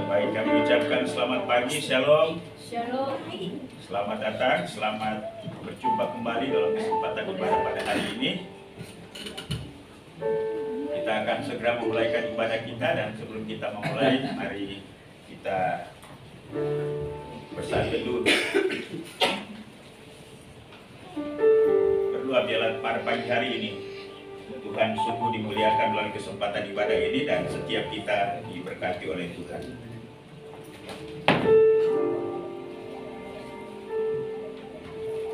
Baik, kami ucapkan selamat pagi, shalom. Shalom. Selamat datang, selamat berjumpa kembali dalam kesempatan ibadah pada hari ini. Kita akan segera memulaikan ibadah kita, dan sebelum kita memulai, mari kita bersatu dulu. Berdoa biarlah pada pagi hari ini Tuhan sungguh dimuliakan melalui kesempatan ibadah ini, dan setiap kita diberkati oleh Tuhan.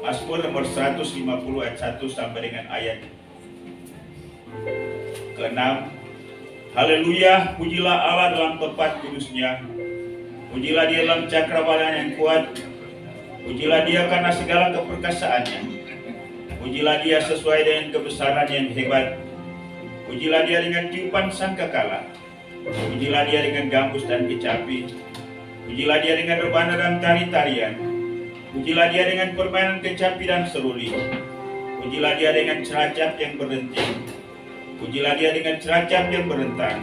Mazmur nomor 150 ayat 1 sampai dengan ayat ke-6. Haleluya, pujilah Allah dalam tempat kudusnya. Pujilah Dia dalam cakrawala yang kuat. Pujilah Dia karena segala keperkasaannya. Pujilah Dia sesuai dengan kebesaran yang hebat. Pujilah Dia dengan tiupan sangkakala. Pujilah Dia dengan gambus dan kecapi. Pujilah Dia dengan rebana dan tari-tarian. Pujilah Dia dengan permainan kecapi dan seruli. Pujilah Dia dengan ceracap yang berdenting. Pujilah Dia dengan ceracap yang berentang.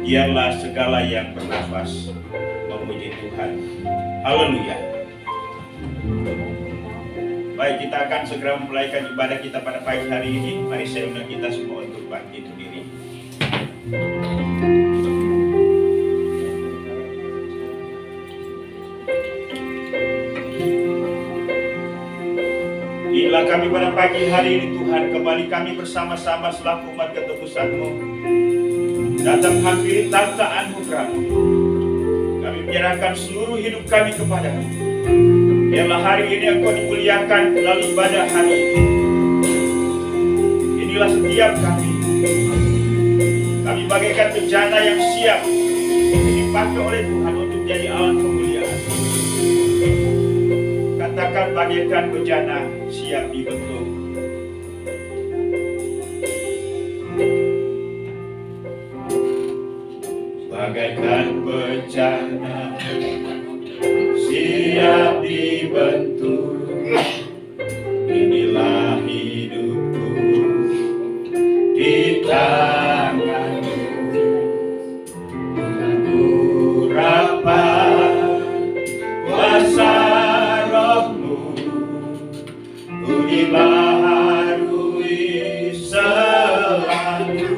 Biarlah segala yang bernafas memuji Tuhan. Haleluya. Baik, kita akan segera memulaikan ibadah kita pada pagi hari ini. Mari saya undang kita semua untuk bangkit berdiri. Inilah kami pada pagi hari ini Tuhan, kembali kami bersama-sama selaku umat ketebus-Mu datang hampiri tahta anugerah-Mu. Kami menyerahkan seluruh hidup kami kepadamu. Biarlah hari ini Engkau dimuliakan melalui ibadah hari ini. Inilah setiap kami. Kami bagaikan bejana yang siap dipakai oleh Tuhan untuk jadi alat kemuliaan. Katakan bagaikan bejana siap dibentuk. Bagaikan bejana siap dibentuk, inilah hidupku di tangan-Mu. Ku rapat kuasa Roh-Mu, ku dibaharui selalu.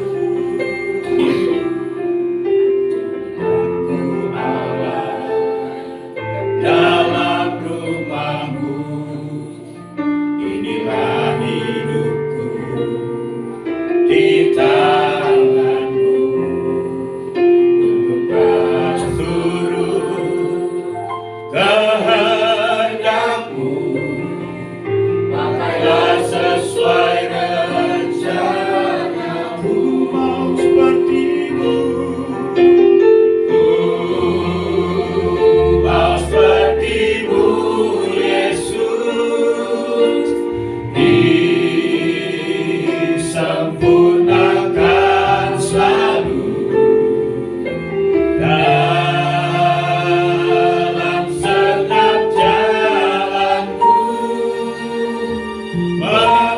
Dalam rumah-Mu, inilah hidupku di tangan-Mu. Untuk seluruh kehendak-Mu, pakailah sesuai rencana-Mu. Mau seperti-Mu, mau seperti-Mu Yesus, disempurnakan selalu dalam setiap jalanku,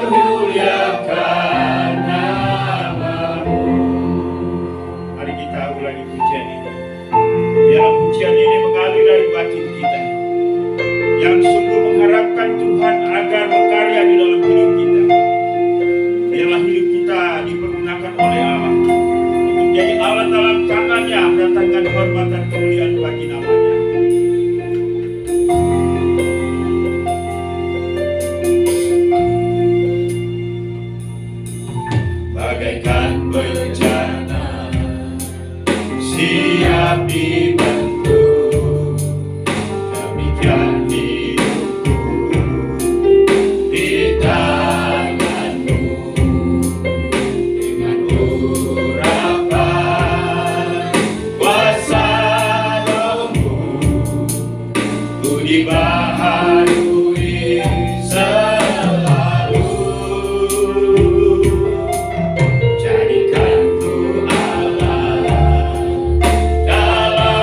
memuliakan nama-Mu. Mari kita ulangi pujian ini. Biarlah pujian ini mengalir dari batin kita, yang sungguh mengharapkan Tuhan agar berkarya di dalam hidup kita. Biarlah hidup kita dipergunakan oleh Allah untuk jadi alat dalam tangannya, mendatangkan hormat dan kemuliaan bagi namanya. Bagaikan bencana siap dibentuk, demikian hidupku di tangan-Mu. Dengan urapan kuasa Roh-Mu, ku dibaharui selalu. Jadikan ku Allah dalam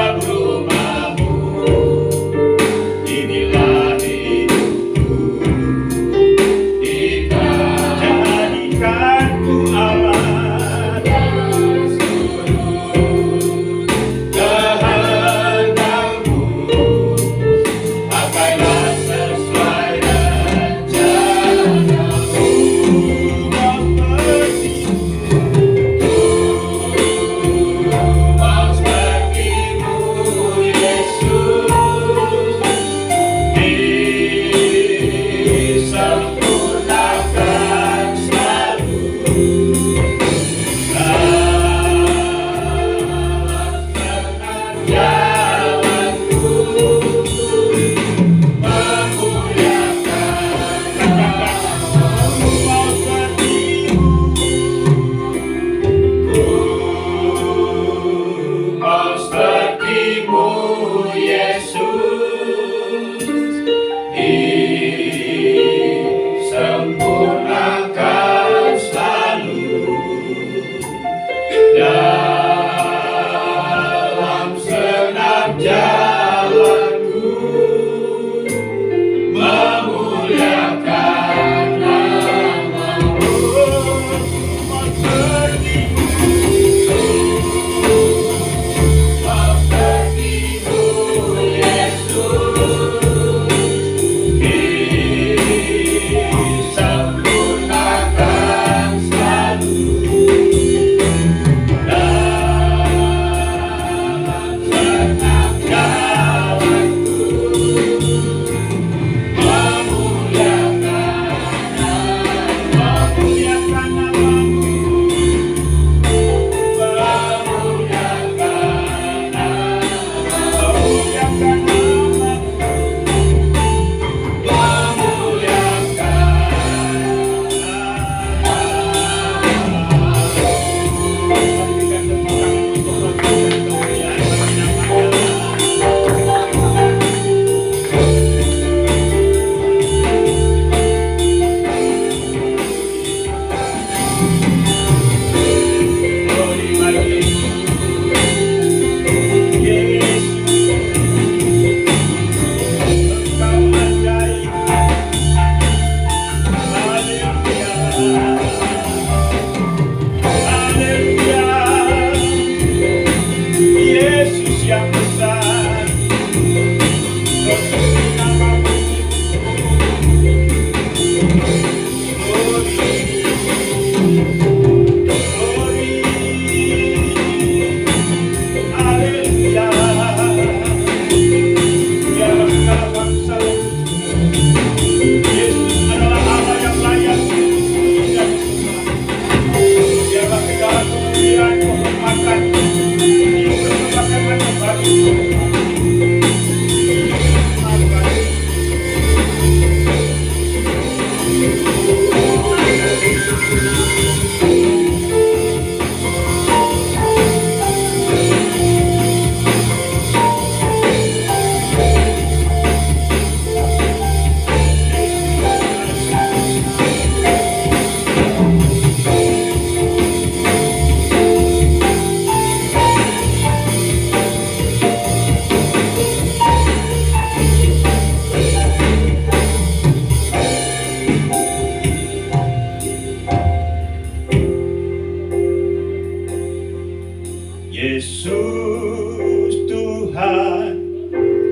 Yesus Tuhan,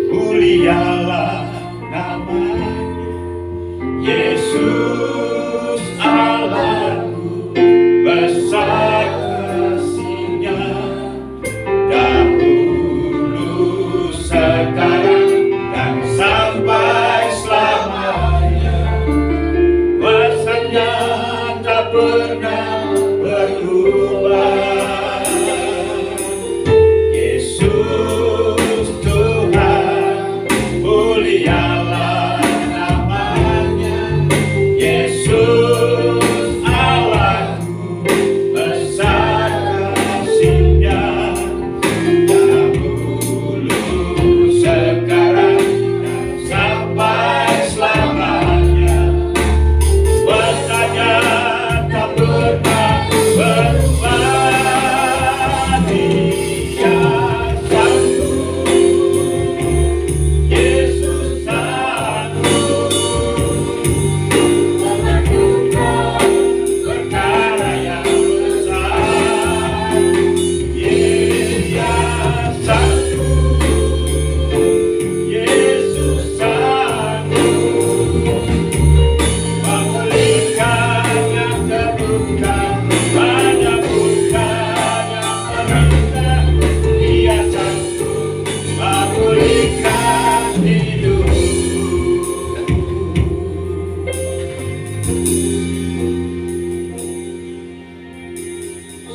mulialah namanya. Yesus Allahku, besar kasih-Nya, dahulu, sekarang, dan sampai selamanya. Kuasa-Nya tak pernah berubah. Yesus Tuhan, mulialah namanya. Yesus Allahku, besar kasih-Nya, dahulu, sekarang, dan sampai selamanya. Kuasa-Nya tak pernah berubah. Dia sanggup, Yesus sanggup melakukan perkara yang besar. Dia sanggup, Yesus sanggup memulihkan yang terluka, menyembuhkan yang terluka. Dia sanggup memulihkan hidup.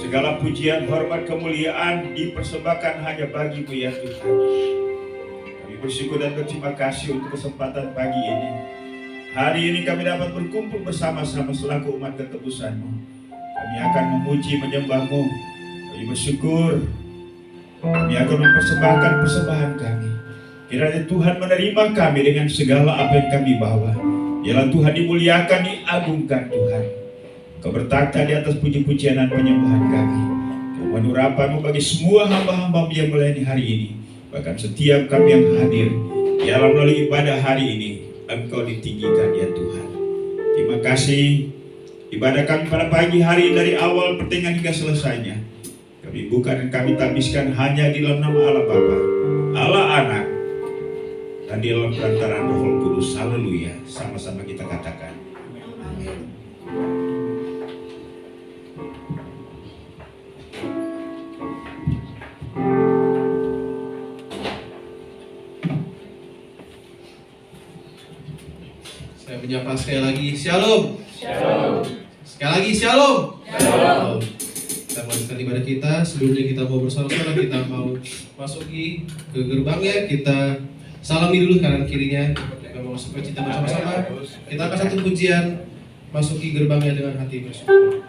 Segala pujian, hormat, kemuliaan dipersembahkan hanya bagi-Mu ya Tuhan. Kami bersyukur dan berterima kasih untuk kesempatan pagi ini. Hari ini kami dapat berkumpul bersama-sama selaku umat ketebus-Mu. Kami akan memuji, menyembah-Mu. Kami bersyukur. Kami akan mempersembahkan persembahan kami. Kiranya Tuhan menerima kami dengan segala apa yang kami bawa. Biarlah Tuhan dimuliakan, diagungkan Tuhan. Kau bertakhta di atas puji-pujian dan penyembahan kami. Kemuliaan urapan-Mu bagi semua hamba-hamba-Mu yang melayani hari ini. Bahkan setiap kami yang hadir. Biarlah melalui ibadah hari ini Engkau ditinggikan ya Tuhan. Terima kasih. Ibadah kami pada pagi hari dari awal pertengahan hingga selesainya. Kami buka dan kami tabiskan hanya di dalam nama Allah Bapa, Allah Anak, dan di dalam perantaraan Roh Kudus. Haleluya. Sama-sama kita katakan. Amin. Saya menyapa sekali lagi, Shalom. Shalom. Sekali lagi, Shalom. Shalom. Kita melanjutkan ibadah kita. Sebelumnya kita mau bersama-sama, kita mau masuki ke gerbangnya. Kita salami dulu kanan kirinya. Kita mau sukacita bersama-sama. Kita akan satu pujian masuki gerbangnya dengan hati bersyukur.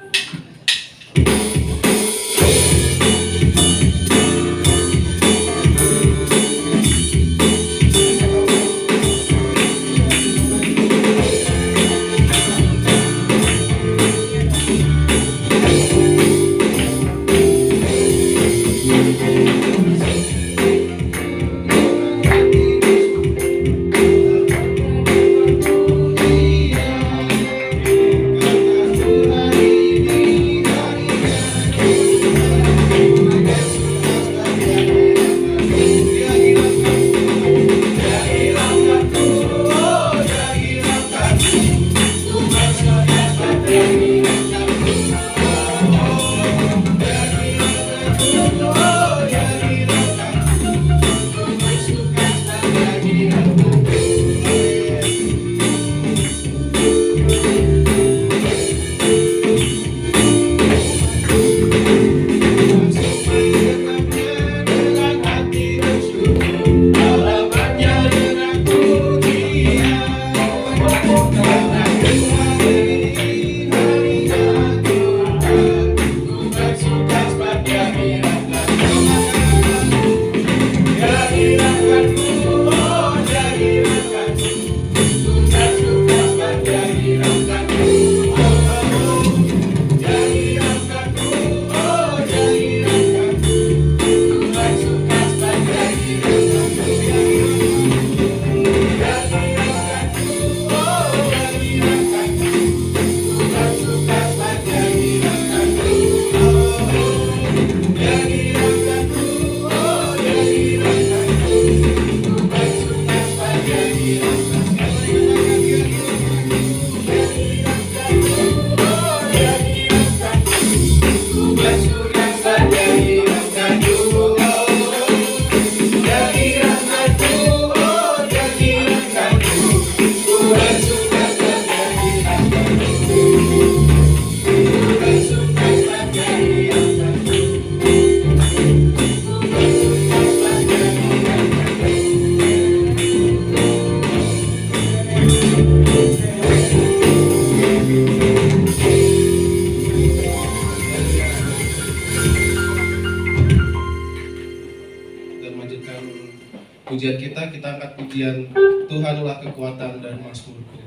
pujian kita angkat pujian Tuhanlah kekuatan dan mazmurku.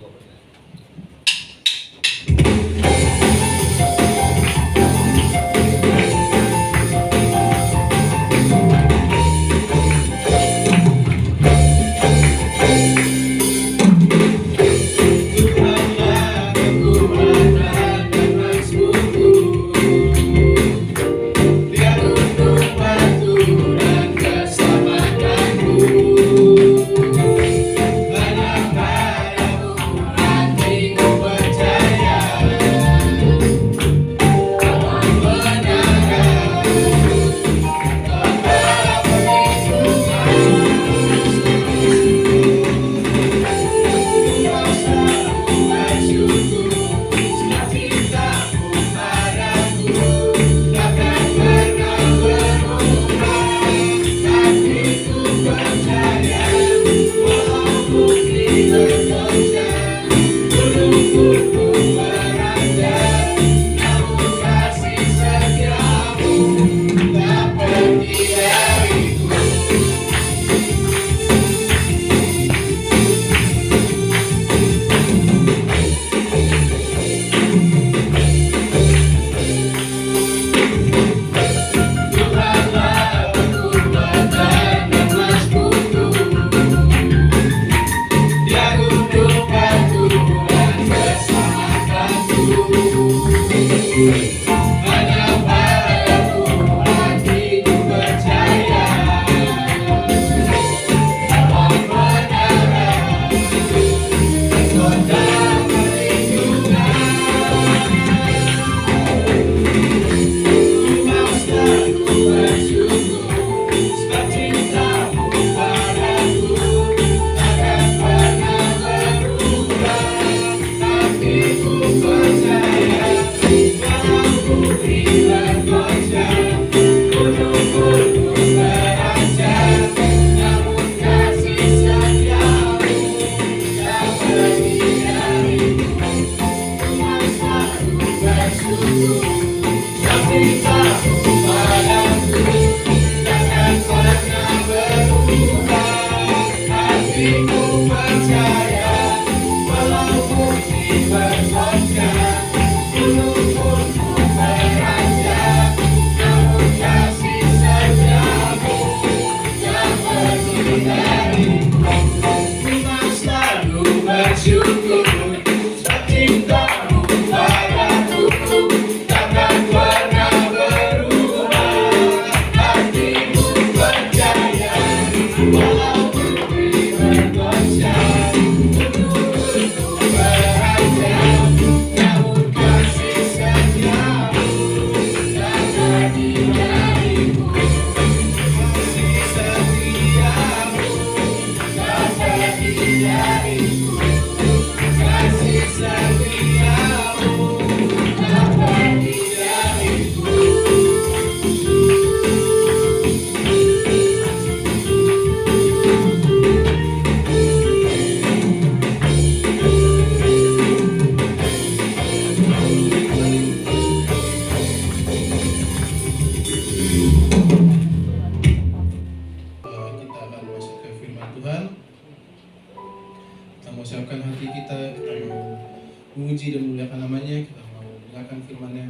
memuji dan memuliakan namanya, kita mau mendengarkan firman-Nya.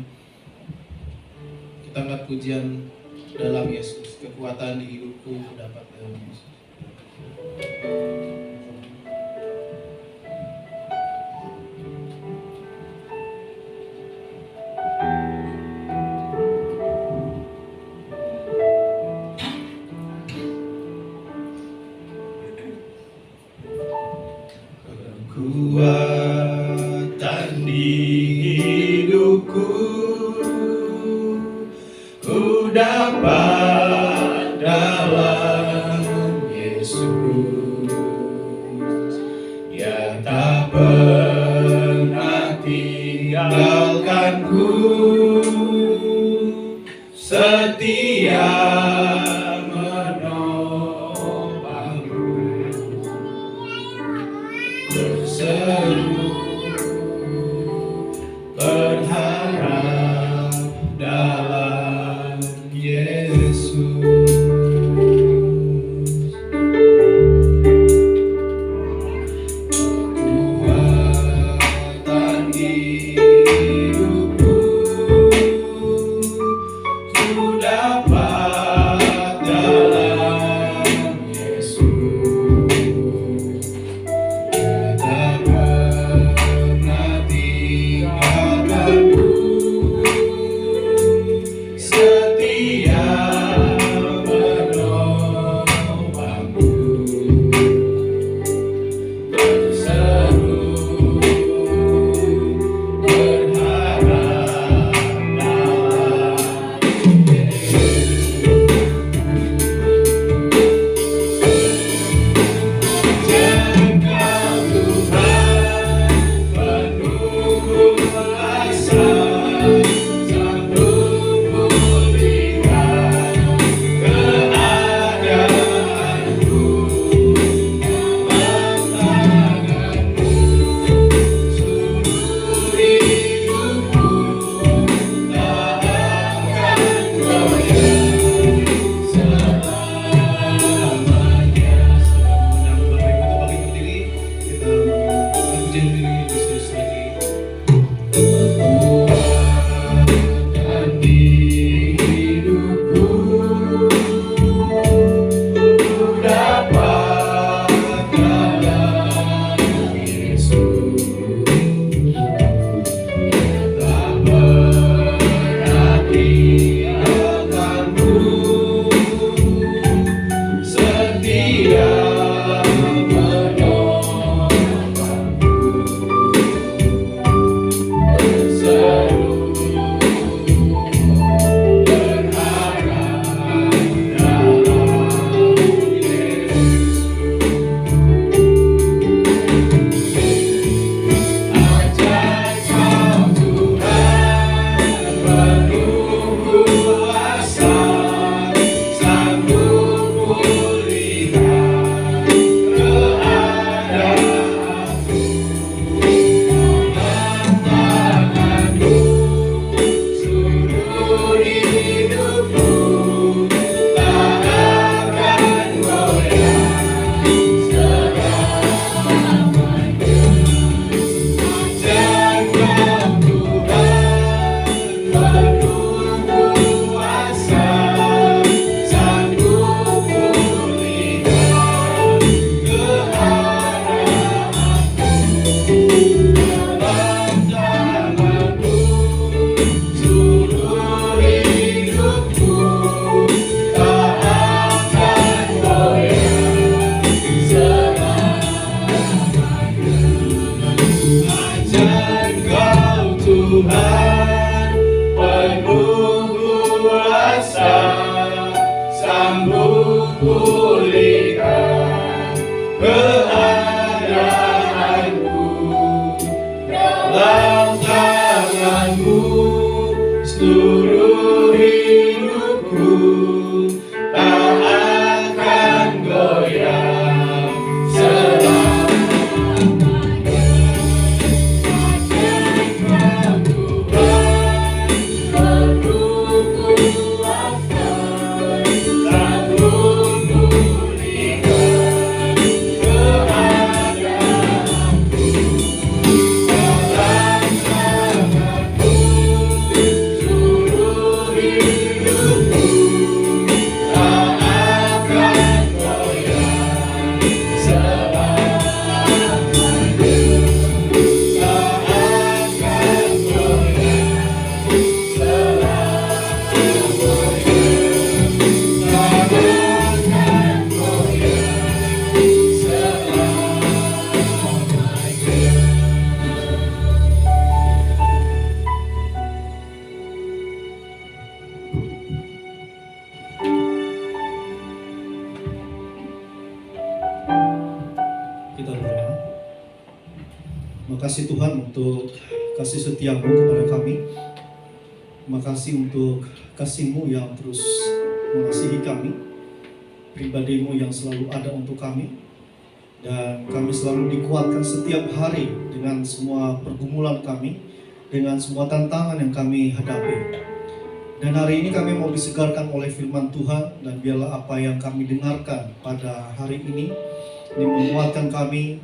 Kita angkat pujian dalam Yesus, kekuatan di hidupku dapat dalam Yesus. Kekuatan di hidupku, ku dapat dalam Yesus. Dia tak pernah tinggalkanku, setia menopangku. Berseru berharap dalam Yesus. seluruh hidupku tak akan goyah selamanya. Kita berdoa. Makasih Tuhan untuk kasih setiamu kepada kami. Makasih untuk kasih-Mu yang terus mengasihi kami, pribadi-Mu yang selalu ada untuk kami, dan kami selalu dikuatkan setiap hari dengan semua pergumulan kami, dengan semua tantangan yang kami hadapi. Dan hari ini kami mau disegarkan oleh firman Tuhan, dan biarlah apa yang kami dengarkan pada hari ini menguatkan kami,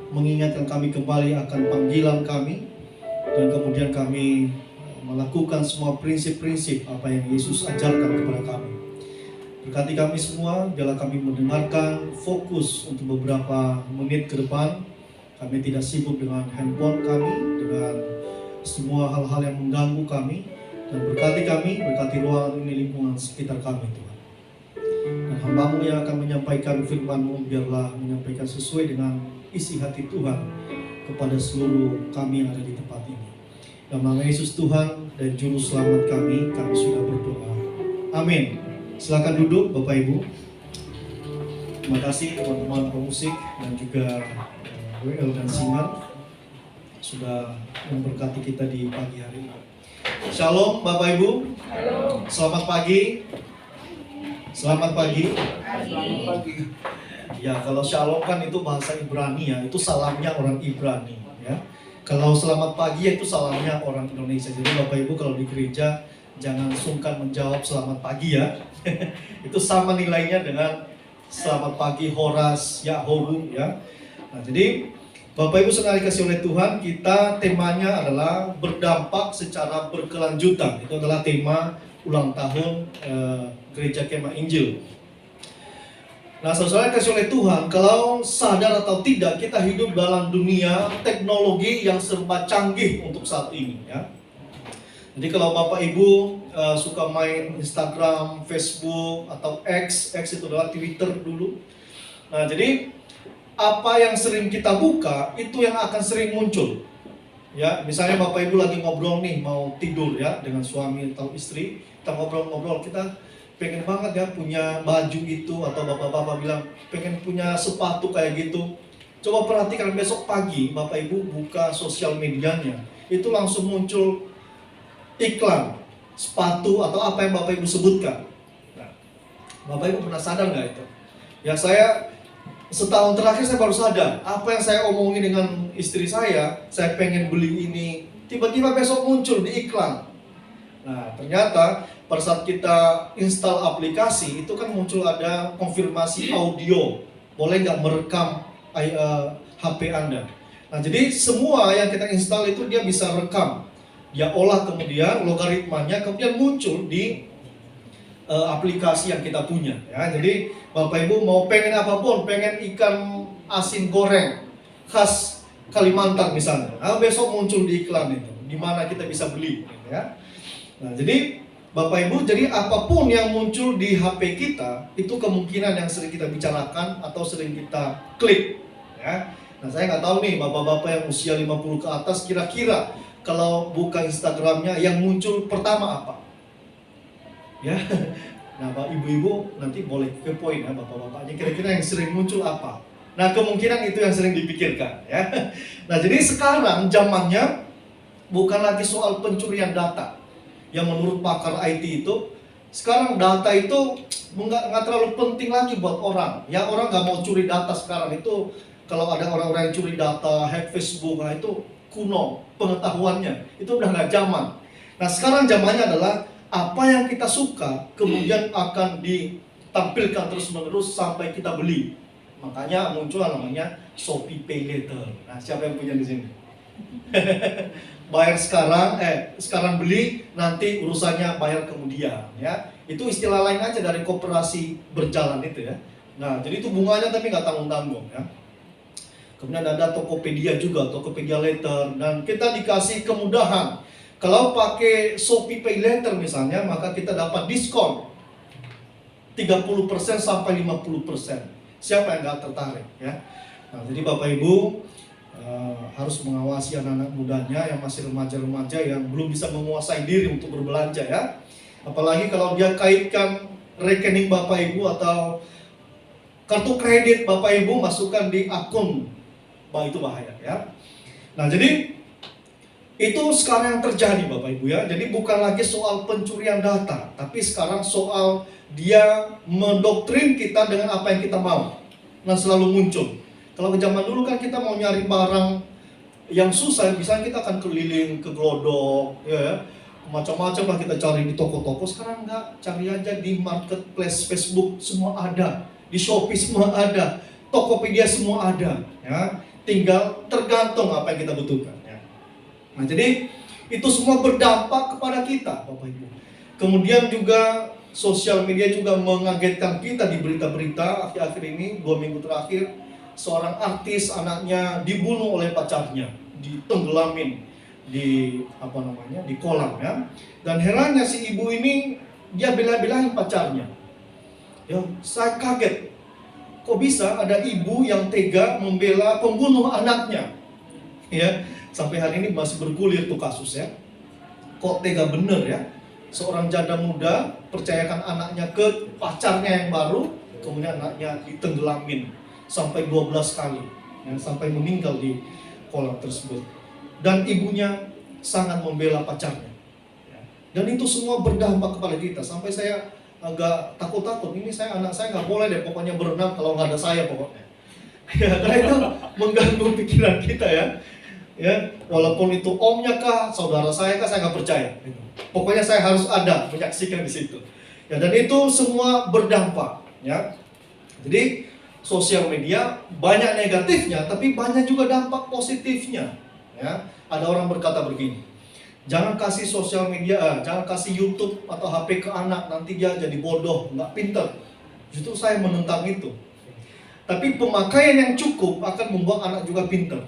mengingatkan kami kembali akan panggilan kami, dan kemudian kami melakukan semua prinsip-prinsip apa yang Yesus ajarkan kepada kami. Berkati kami semua, biarlah kami mendengarkan, fokus untuk beberapa menit ke depan. Kami tidak sibuk dengan handphone kami, dengan semua hal-hal yang mengganggu kami, dan berkati kami, berkati ruangan ini, lingkungan sekitar kami Tuhan. Dan hamba-Mu yang akan menyampaikan firman-Mu, biarlah menyampaikan sesuai dengan isi hati Tuhan kepada seluruh kami yang ada di tempat ini. Dalam nama Yesus Tuhan dan Juru Selamat kami sudah berdoa. Amin. Silakan duduk Bapak Ibu. Terima kasih teman-teman pemusik dan juga WL dan singer sudah memberkati kita di pagi hari ini. Shalom Bapak Ibu. Selamat pagi. Selamat pagi. Selamat pagi. Ya, kalau shalom kan itu bahasa Ibrani ya, itu salamnya orang Ibrani ya. Kalau selamat pagi itu salamnya orang Indonesia. Jadi Bapak Ibu kalau di gereja jangan sungkan menjawab selamat pagi ya. Itu sama nilainya dengan selamat pagi Horas, Yahoru ya. Nah, jadi Bapak Ibu sekali kasih oleh Tuhan, kita temanya adalah berdampak secara berkelanjutan. Itu adalah tema ulang tahun Gereja Kemah Injil. Nah, saudara kasih oleh Tuhan, kalau sadar atau tidak, kita hidup dalam dunia teknologi yang serba canggih untuk saat ini ya. Jadi kalau Bapak Ibu suka main Instagram, Facebook, atau X itu adalah Twitter dulu. Nah, jadi apa yang sering kita buka, itu yang akan sering muncul. Ya, misalnya Bapak Ibu lagi ngobrol nih, mau tidur ya, dengan suami atau istri, kita ngobrol-ngobrol, kita pengen banget ya punya baju itu, atau bapak-bapak bilang pengen punya sepatu kayak gitu. Coba perhatikan besok pagi Bapak Ibu buka sosial medianya, itu langsung muncul iklan sepatu atau apa yang Bapak Ibu sebutkan. Nah, Bapak Ibu pernah sadar nggak itu? Ya, saya setahun terakhir saya baru sadar apa yang saya omongin dengan istri saya pengen beli ini, tiba-tiba besok muncul di iklan. Nah, ternyata pada saat kita install aplikasi itu kan muncul ada konfirmasi audio, boleh nggak merekam HP Anda. Nah, jadi semua yang kita install itu dia bisa rekam, dia olah kemudian logaritmanya kemudian muncul di aplikasi yang kita punya ya. Jadi Bapak Ibu mau pengen apapun, pengen ikan asin goreng khas Kalimantan misalnya, besok muncul di iklan itu, di mana kita bisa beli ya. Nah, jadi Bapak Ibu, jadi apapun yang muncul di HP kita, itu kemungkinan yang sering kita bicarakan atau sering kita klik ya. Nah, saya nggak tahu nih bapak-bapak yang usia 50 ke atas, kira-kira kalau buka Instagramnya yang muncul pertama apa? Ya, nah Pak Ibu-Ibu nanti boleh kepoin ya bapak-bapaknya, kira-kira yang sering muncul apa? Nah, kemungkinan itu yang sering dipikirkan ya. Nah, jadi sekarang zamannya bukan lagi soal pencurian data. yang menurut pakar IT itu, sekarang data itu nggak terlalu penting lagi buat orang. Ya orang nggak mau curi data sekarang itu. Kalau ada orang-orang yang curi data, hack Facebook, nah itu kuno pengetahuannya. Itu udah nggak zaman. Nah sekarang zamannya adalah apa yang kita suka kemudian akan ditampilkan terus-menerus sampai kita beli. Makanya muncul namanya Shopee Pay Later. Nah, siapa yang punya di sini? Bayar sekarang beli, nanti urusannya bayar kemudian, ya. Itu istilah lain aja dari koperasi berjalan itu ya. Nah, jadi itu bunganya tapi nggak tanggung-tanggung ya. Kemudian ada Tokopedia juga, Tokopedia Later, dan kita dikasih kemudahan. Kalau pakai Shopee Pay Later misalnya, maka kita dapat diskon 30% sampai 50%. Siapa yang nggak tertarik ya? Nah, jadi Bapak Ibu harus mengawasi anak-anak mudanya yang masih remaja-remaja yang belum bisa menguasai diri untuk berbelanja ya. Apalagi kalau dia kaitkan rekening Bapak Ibu atau kartu kredit Bapak Ibu masukkan di akun, itu bahaya ya. Nah jadi itu sekarang yang terjadi Bapak Ibu ya. Jadi bukan lagi soal pencurian data, tapi sekarang soal dia mendoktrin kita dengan apa yang kita mau. Nah selalu muncul. Kalau ke zaman dulu kan kita mau nyari barang yang susah, misalnya kita akan keliling ke Glodok, ya, macam-macam lah kita cari di toko-toko. Sekarang enggak, cari aja di marketplace Facebook semua ada, di Shopee semua ada, Tokopedia semua ada, ya. Tinggal tergantung apa yang kita butuhkan. Ya. Nah jadi itu semua berdampak kepada kita, Bapak Ibu. Kemudian juga sosial media juga mengagetkan kita di berita-berita akhir-akhir ini, 2 minggu terakhir, seorang artis anaknya dibunuh oleh pacarnya, ditenggelamin di di kolam ya. Dan herannya si ibu ini dia bela-belain pacarnya. Ya, saya kaget. Kok bisa ada ibu yang tega membela pembunuh anaknya? Ya, sampai hari ini masih bergulir tuh kasus ya. Kok tega bener ya? Seorang janda muda percayakan anaknya ke pacarnya yang baru, kemudian anaknya ditenggelamin sampai 12 kali, ya, sampai meninggal di kolam tersebut. Dan ibunya sangat membela pacarnya. Ya. Dan itu semua berdampak kepada kita. Sampai saya agak takut-takut. Ini anak saya nggak boleh deh pokoknya berenang kalau nggak ada saya pokoknya. Ya, karena itu mengganggu pikiran kita ya. Ya, walaupun itu omnya kah, saudara saya kah, saya nggak percaya. Pokoknya saya harus ada menyaksikan di situ. Ya, dan itu semua berdampak. Ya, jadi sosial media banyak negatifnya, tapi banyak juga dampak positifnya. Ya, ada orang berkata begini, jangan kasih sosial media, jangan kasih YouTube atau HP ke anak, nanti dia jadi bodoh, nggak pintar. Justru saya menentang itu. Tapi pemakaian yang cukup akan membuat anak juga pintar.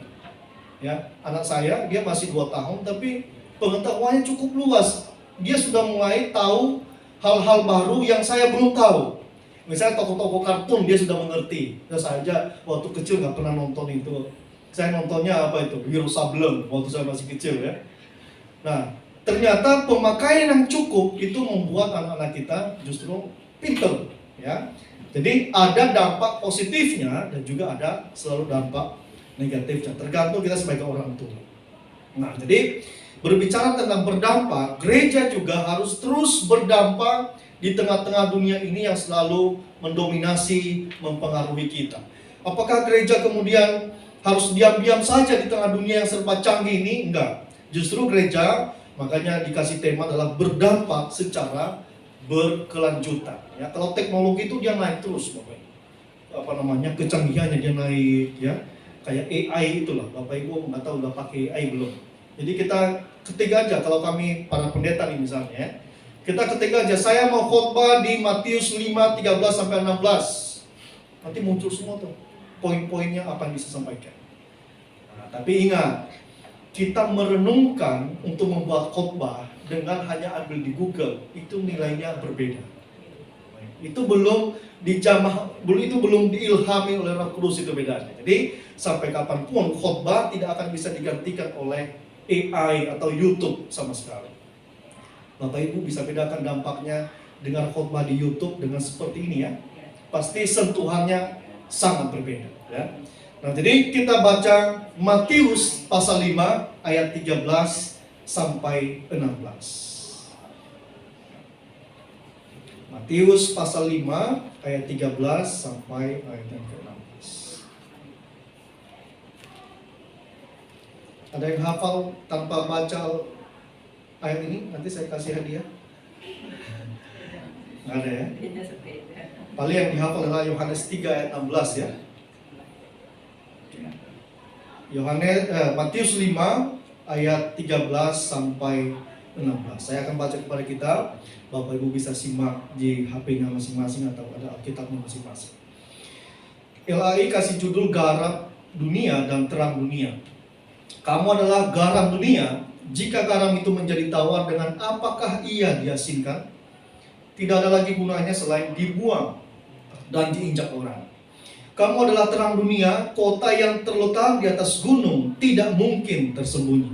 Ya, anak saya dia masih 2 tahun, tapi pengetahuannya cukup luas. Dia sudah mulai tahu hal-hal baru yang saya belum tahu. Misalnya toko-toko kartun dia sudah mengerti. Ya saja waktu kecil nggak pernah nonton itu. Saya nontonnya apa itu? Wiro Sableng waktu saya masih kecil ya. Nah, ternyata pemakaian yang cukup itu membuat anak-anak kita justru pintar ya. Jadi ada dampak positifnya dan juga ada selalu dampak negatifnya, tergantung kita sebagai orang tua. Nah, jadi berbicara tentang berdampak, gereja juga harus terus berdampak di tengah-tengah dunia ini yang selalu mendominasi, mempengaruhi kita. Apakah gereja kemudian harus diam-diam saja di tengah dunia yang serba canggih ini? Enggak. Justru gereja, makanya dikasih tema adalah berdampak secara berkelanjutan. Ya, kalau teknologi itu dia naik terus, Bapak. Kecanggihannya dia naik, ya. Kayak AI itulah, Bapak Ibu nggak tahu udah pakai AI belum. Jadi kita ketik aja, kalau kami para pendeta nih misalnya, kita ketik aja, saya mau khotbah di Matius 5, 13-16. Nanti muncul semua tuh, poin-poinnya apa yang bisa sampaikan. Nah, tapi ingat, kita merenungkan untuk membuat khotbah dengan hanya ambil di Google, itu nilainya berbeda. Itu belum belum diilhami oleh Roh Kudus, itu bedanya. Jadi sampai kapanpun khotbah tidak akan bisa digantikan oleh AI atau YouTube sama sekali. Bapak Ibu bisa bedakan dampaknya dengar khotbah di YouTube dengan seperti ini ya. Pasti sentuhannya sangat berbeda ya. Nah, jadi kita baca Matius pasal 5 ayat 13 sampai 16. Matius pasal 5 ayat 13 sampai ayat yang ke-16. Ada yang hafal tanpa baca ayat ini? Nanti saya kasih hadiah. Nggak ada ya? Paling yang dihafal adalah Yohanes 3 ayat 16 ya. Matius 5 ayat 13 sampai 16. Saya akan baca kepada kita. Bapak Ibu bisa simak di HP-nya masing-masing atau ada Alkitabnya masing-masing. LAI kasih judul Garam Dunia dan Terang Dunia. Kamu adalah garam dunia. Jika garam itu menjadi tawar, dengan apakah ia diasinkan? Tidak ada lagi gunanya selain dibuang dan diinjak orang. Kamu adalah terang dunia. Kota yang terletak di atas gunung tidak mungkin tersembunyi.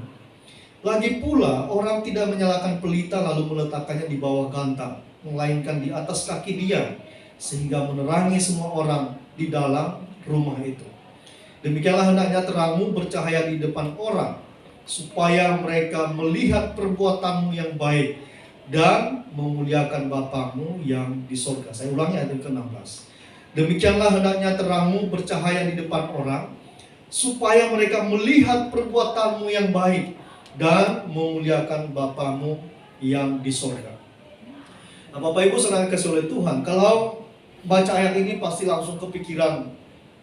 Lagi pula orang tidak menyalakan pelita lalu meletakkannya di bawah gantang, melainkan di atas kaki dia, sehingga menerangi semua orang di dalam rumah itu. Demikianlah hendaknya terangmu bercahaya di depan orang, supaya mereka melihat perbuatanmu yang baik dan memuliakan Bapamu yang di sorga. Saya ulangi ayat ke-16. Demikianlah hendaknya terangmu bercahaya di depan orang, supaya mereka melihat perbuatanmu yang baik dan memuliakan Bapamu yang di sorga. Nah, Bapak Ibu saudara kasih oleh Tuhan, kalau baca ayat ini pasti langsung kepikiran,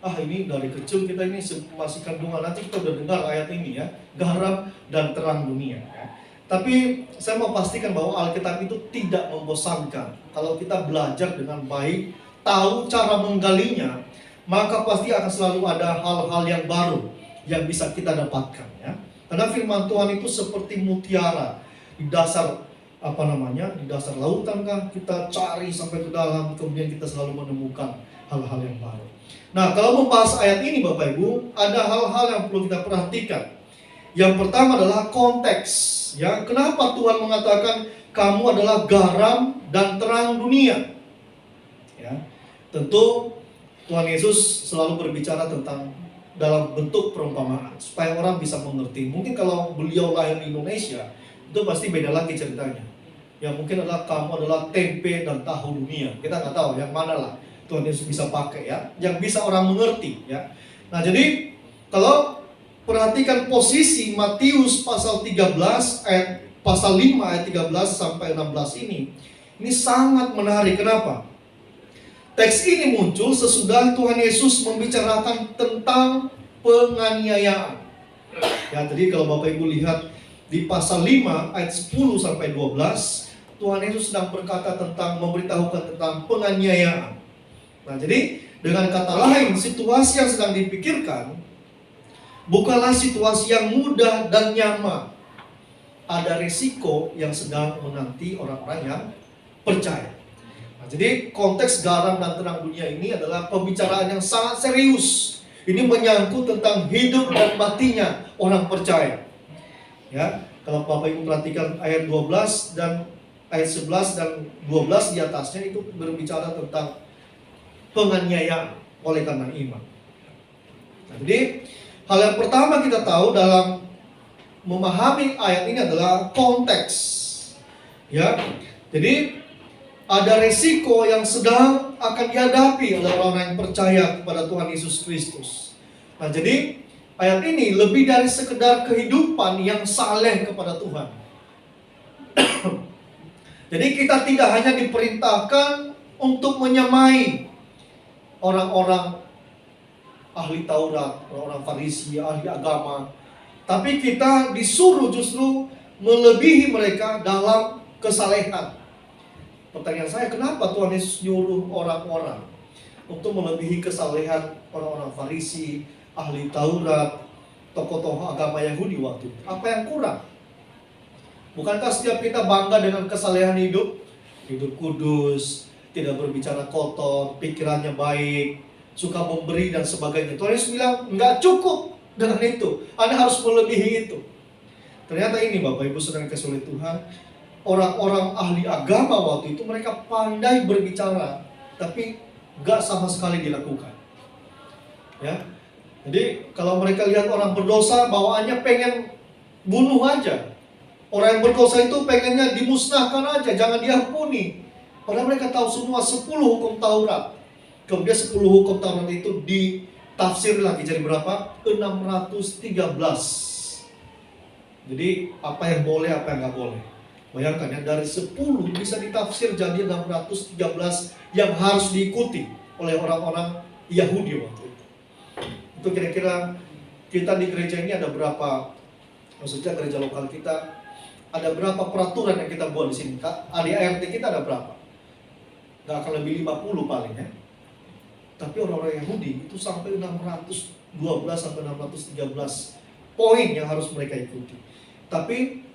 ini dari kecil kita ini masih kandungan, nanti kita udah dengar ayat ini ya, garam dan terang dunia ya. Tapi saya mau pastikan bahwa Alkitab itu tidak membosankan. Kalau kita belajar dengan baik, tahu cara menggalinya, maka pasti akan selalu ada hal-hal yang baru yang bisa kita dapatkan ya. Karena firman Tuhan itu seperti mutiara di dasar di dasar lautan kan, kita cari sampai ke dalam, kemudian kita selalu menemukan hal-hal yang baru. Nah, kalau membahas ayat ini Bapak Ibu, ada hal-hal yang perlu kita perhatikan. Yang pertama adalah konteks ya. Kenapa Tuhan mengatakan kamu adalah garam dan terang dunia? Ya. Tentu Tuhan Yesus selalu berbicara tentang dalam bentuk perumpamaan supaya orang bisa mengerti. Mungkin kalau beliau lahir di Indonesia, itu pasti beda lagi ceritanya. Ya mungkin adalah kamu adalah tempe dan tahu dunia. Kita nggak tahu yang mana lah Tuhan Yesus bisa pakai ya, yang bisa orang mengerti ya. Nah jadi kalau perhatikan posisi Matius pasal 13 pasal 5 ayat 13 sampai 16 ini sangat menarik. Kenapa? Teks ini muncul sesudah Tuhan Yesus membicarakan tentang penganiayaan. Ya, jadi kalau Bapak Ibu lihat di pasal 5 ayat 10 sampai 12, Tuhan Yesus sedang berkata tentang memberitahukan tentang penganiayaan. Nah, jadi dengan kata lain, situasi yang sedang dipikirkan bukanlah situasi yang mudah dan nyaman. Ada risiko yang sedang menanti orang-orang yang percaya. Nah, jadi konteks garam dan terang dunia ini adalah pembicaraan yang sangat serius. Ini menyangkut tentang hidup dan matinya orang percaya. Ya, kalau Bapak Ibu perhatikan ayat 12 dan ayat 11 dan 12 di atasnya itu berbicara tentang penganiayaan oleh karena iman. Nah, jadi hal yang pertama kita tahu dalam memahami ayat ini adalah konteks. Ya, jadi ada risiko yang sedang akan dihadapi oleh orang yang percaya kepada Tuhan Yesus Kristus. Nah, jadi ayat ini lebih dari sekedar kehidupan yang saleh kepada Tuhan. Jadi kita tidak hanya diperintahkan untuk menyamai orang-orang ahli Taurat, orang Farisi, ahli agama, tapi kita disuruh justru melebihi mereka dalam kesalehan. Pertanyaan saya, kenapa Tuhan Yesus nyuruh orang-orang untuk melebihi kesalehan orang-orang Farisi, ahli Taurat, tokoh-tokoh agama Yahudi waktu itu? Apa yang kurang? Bukankah setiap kita bangga dengan kesalehan hidup? Hidup kudus, tidak berbicara kotor, pikirannya baik, suka memberi dan sebagainya. Tuhan Yesus bilang, enggak cukup dengan itu. Anda harus melebihi itu. Ternyata ini Bapak Ibu sedang kasih oleh Tuhan, orang-orang ahli agama waktu itu mereka pandai berbicara, tapi gak sama sekali dilakukan. Ya, jadi kalau mereka lihat orang berdosa, bawaannya pengen bunuh aja. Orang yang berdosa itu pengennya dimusnahkan aja, jangan diampuni. Padahal mereka tahu semua 10 hukum Taurat. Kemudian 10 hukum Taurat itu ditafsir lagi jadi berapa? 613. Jadi apa yang boleh, apa yang nggak boleh. Bayangkan ya, dari 10 bisa ditafsir jadi 613 yang harus diikuti oleh orang-orang Yahudi waktu itu. Itu kira-kira kita di gereja ini ada berapa, maksudnya gereja lokal kita, ada berapa peraturan yang kita buat di sini? ADART kita ada berapa? Nggak akan lebih 50 paling ya. Tapi orang-orang Yahudi itu sampai 612 sampai 613 poin yang harus mereka ikuti. Tapi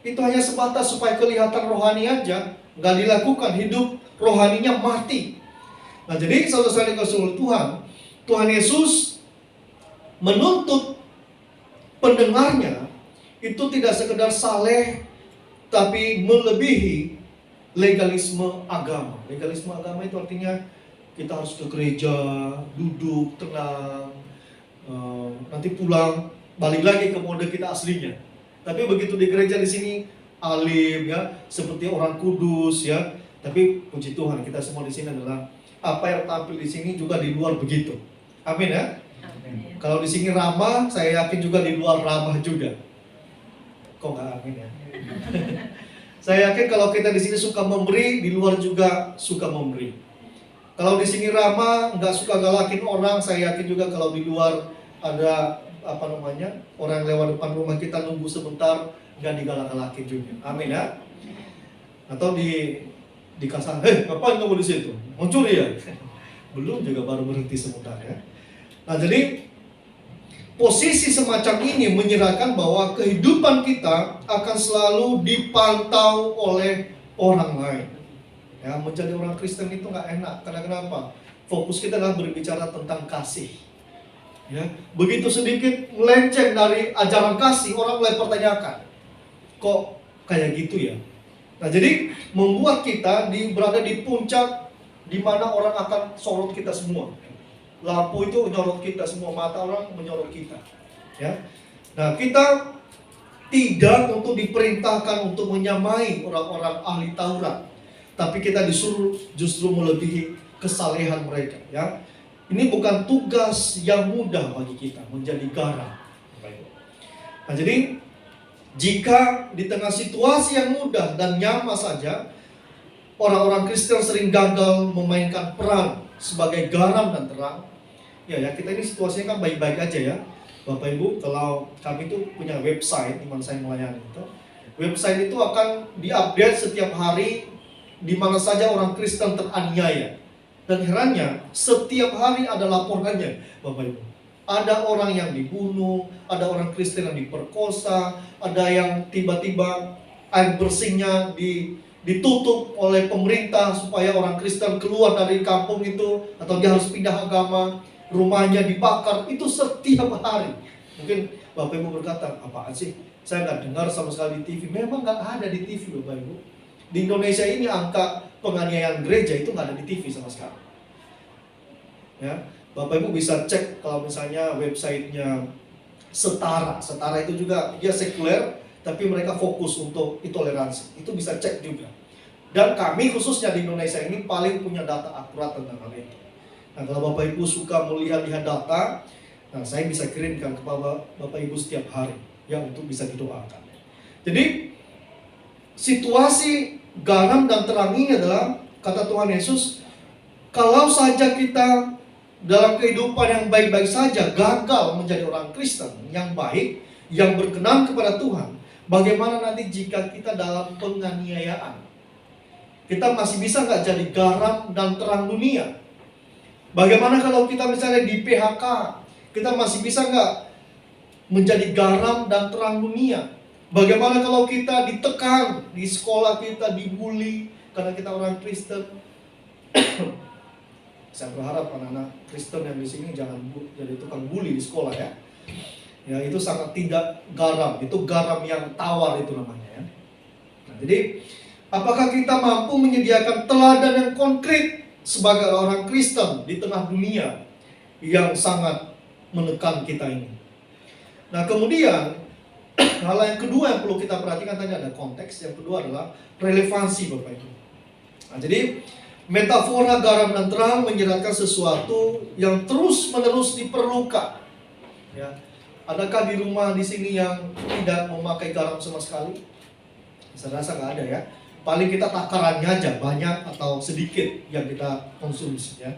itu hanya sebatas supaya kelihatan rohani aja, nggak dilakukan, hidup rohaninya mati. Nah jadi saudara-saudara kasih Tuhan, Tuhan Yesus menuntut pendengarnya itu tidak sekedar saleh, tapi melebihi legalisme agama. Legalisme agama itu artinya kita harus ke gereja, duduk, tenang, nanti pulang, balik lagi ke mode kita aslinya. Tapi begitu di gereja di sini alim ya, seperti orang kudus ya. Tapi puji Tuhan kita semua di sini adalah apa yang tampil di sini juga di luar begitu. Amin ya. Amin. Kalau di sini ramah, saya yakin juga di luar ramah juga. Kok nggak amin ya? Saya yakin kalau kita di sini suka memberi, di luar juga suka memberi. Kalau di sini ramah, nggak suka galakin orang, saya yakin juga kalau di luar ada orang yang lewat depan rumah kita nunggu sebentar, nggak digalak-galakin juga. Amin ya. Atau dikasih, ngapain kamu di situ? Mau curi ya? Belum juga, baru berhenti sebentar ya. Nah jadi posisi semacam ini menyerahkan bahwa kehidupan kita akan selalu dipantau oleh orang lain. Ya, menjadi orang Kristen itu nggak enak. Karena kenapa? Fokus kita adalah berbicara tentang kasih. Ya, begitu sedikit melenceng dari ajaran kasih, orang mulai pertanyakan, kok kayak gitu ya? Nah, jadi membuat kita berada di puncak di mana orang akan sorot kita semua. Lampu itu menyorot kita semua, mata orang menyorot kita. Ya. Nah, kita tidak untuk diperintahkan untuk menyamai orang-orang ahli Taurat, tapi kita disuruh justru melebihi kesalehan mereka. Ya. Ini bukan tugas yang mudah bagi kita menjadi garam. Nah, jadi jika di tengah situasi yang mudah dan nyaman saja, orang-orang Kristen sering gagal memainkan peran sebagai garam dan terang. Ya, kita ini situasinya kan baik-baik aja ya. Bapak Ibu, kalau kami itu punya website di mana saya melayani itu. Website itu akan diupdate setiap hari di mana saja orang Kristen teraniaya. Dan herannya, setiap hari ada laporannya, Bapak Ibu. Ada orang yang dibunuh, ada orang Kristen yang diperkosa, ada yang tiba-tiba air bersihnya ditutup oleh pemerintah supaya orang Kristen keluar dari kampung itu, atau dia harus pindah agama, rumahnya dibakar. Itu setiap hari. Mungkin Bapak Ibu berkata, apaan sih? Saya nggak dengar sama sekali di TV. Memang nggak ada di TV, Bapak Ibu. Di Indonesia ini angka penganiayaan gereja itu nggak ada di TV sama sekali. Ya, Bapak Ibu bisa cek kalau misalnya websitenya Setara. Setara itu juga dia sekuler, tapi mereka fokus untuk intoleransi. Itu bisa cek juga. Dan kami khususnya di Indonesia ini paling punya data akurat tentang hal itu. Nah, kalau Bapak Ibu suka melihat data, nah saya bisa kirimkan kepada Bapak Ibu setiap hari yang untuk bisa didoakan. Jadi situasi garam dan terang ini adalah kata Tuhan Yesus, kalau saja kita dalam kehidupan yang baik-baik saja gagal menjadi orang Kristen yang baik, yang berkenan kepada Tuhan, bagaimana nanti jika kita dalam penganiayaan? Kita masih bisa nggak jadi garam dan terang dunia? Bagaimana kalau kita misalnya di PHK, kita masih bisa nggak menjadi garam dan terang dunia? Bagaimana kalau kita ditekan di sekolah, kita dibully karena kita orang Kristen? Saya berharap anak-anak Kristen yang di sini jangan jadi tukang bully di sekolah ya. Ya, itu sangat tidak garam, itu garam yang tawar itu namanya ya. Nah, jadi apakah kita mampu menyediakan teladan yang konkret sebagai orang Kristen di tengah dunia yang sangat menekan kita ini? Nah, kemudian hal yang kedua yang perlu kita perhatikan, tadi ada konteks, yang kedua adalah relevansi, Bapak Ibu. Nah, jadi metafora garam dan terang menyiratkan sesuatu yang terus-menerus diperlukan. Ya. Adakah di rumah di sini yang tidak memakai garam sama sekali? Saya rasa nggak ada ya. Paling kita takarannya aja, banyak atau sedikit yang kita konsumsi ya.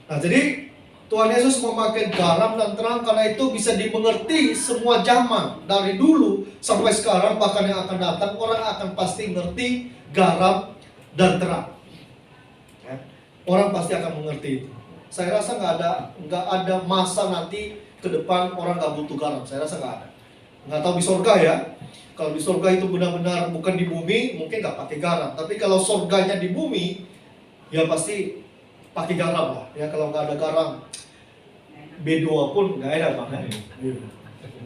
Nah, jadi Tuhan Yesus memakai garam dan terang karena itu bisa dimengerti semua zaman. Dari dulu sampai sekarang, bahkan yang akan datang, orang akan pasti ngerti garam dan terang ya. Orang pasti akan mengerti itu. Saya rasa nggak ada masa nanti ke depan orang nggak butuh garam. Saya rasa nggak ada. Nggak tahu di surga ya. Kalau di surga itu benar-benar bukan di bumi, mungkin nggak pakai garam. Tapi kalau surganya di bumi, ya pasti pakai garam lah. Ya kalau nggak ada garam, B2 pun nggak enak Bang.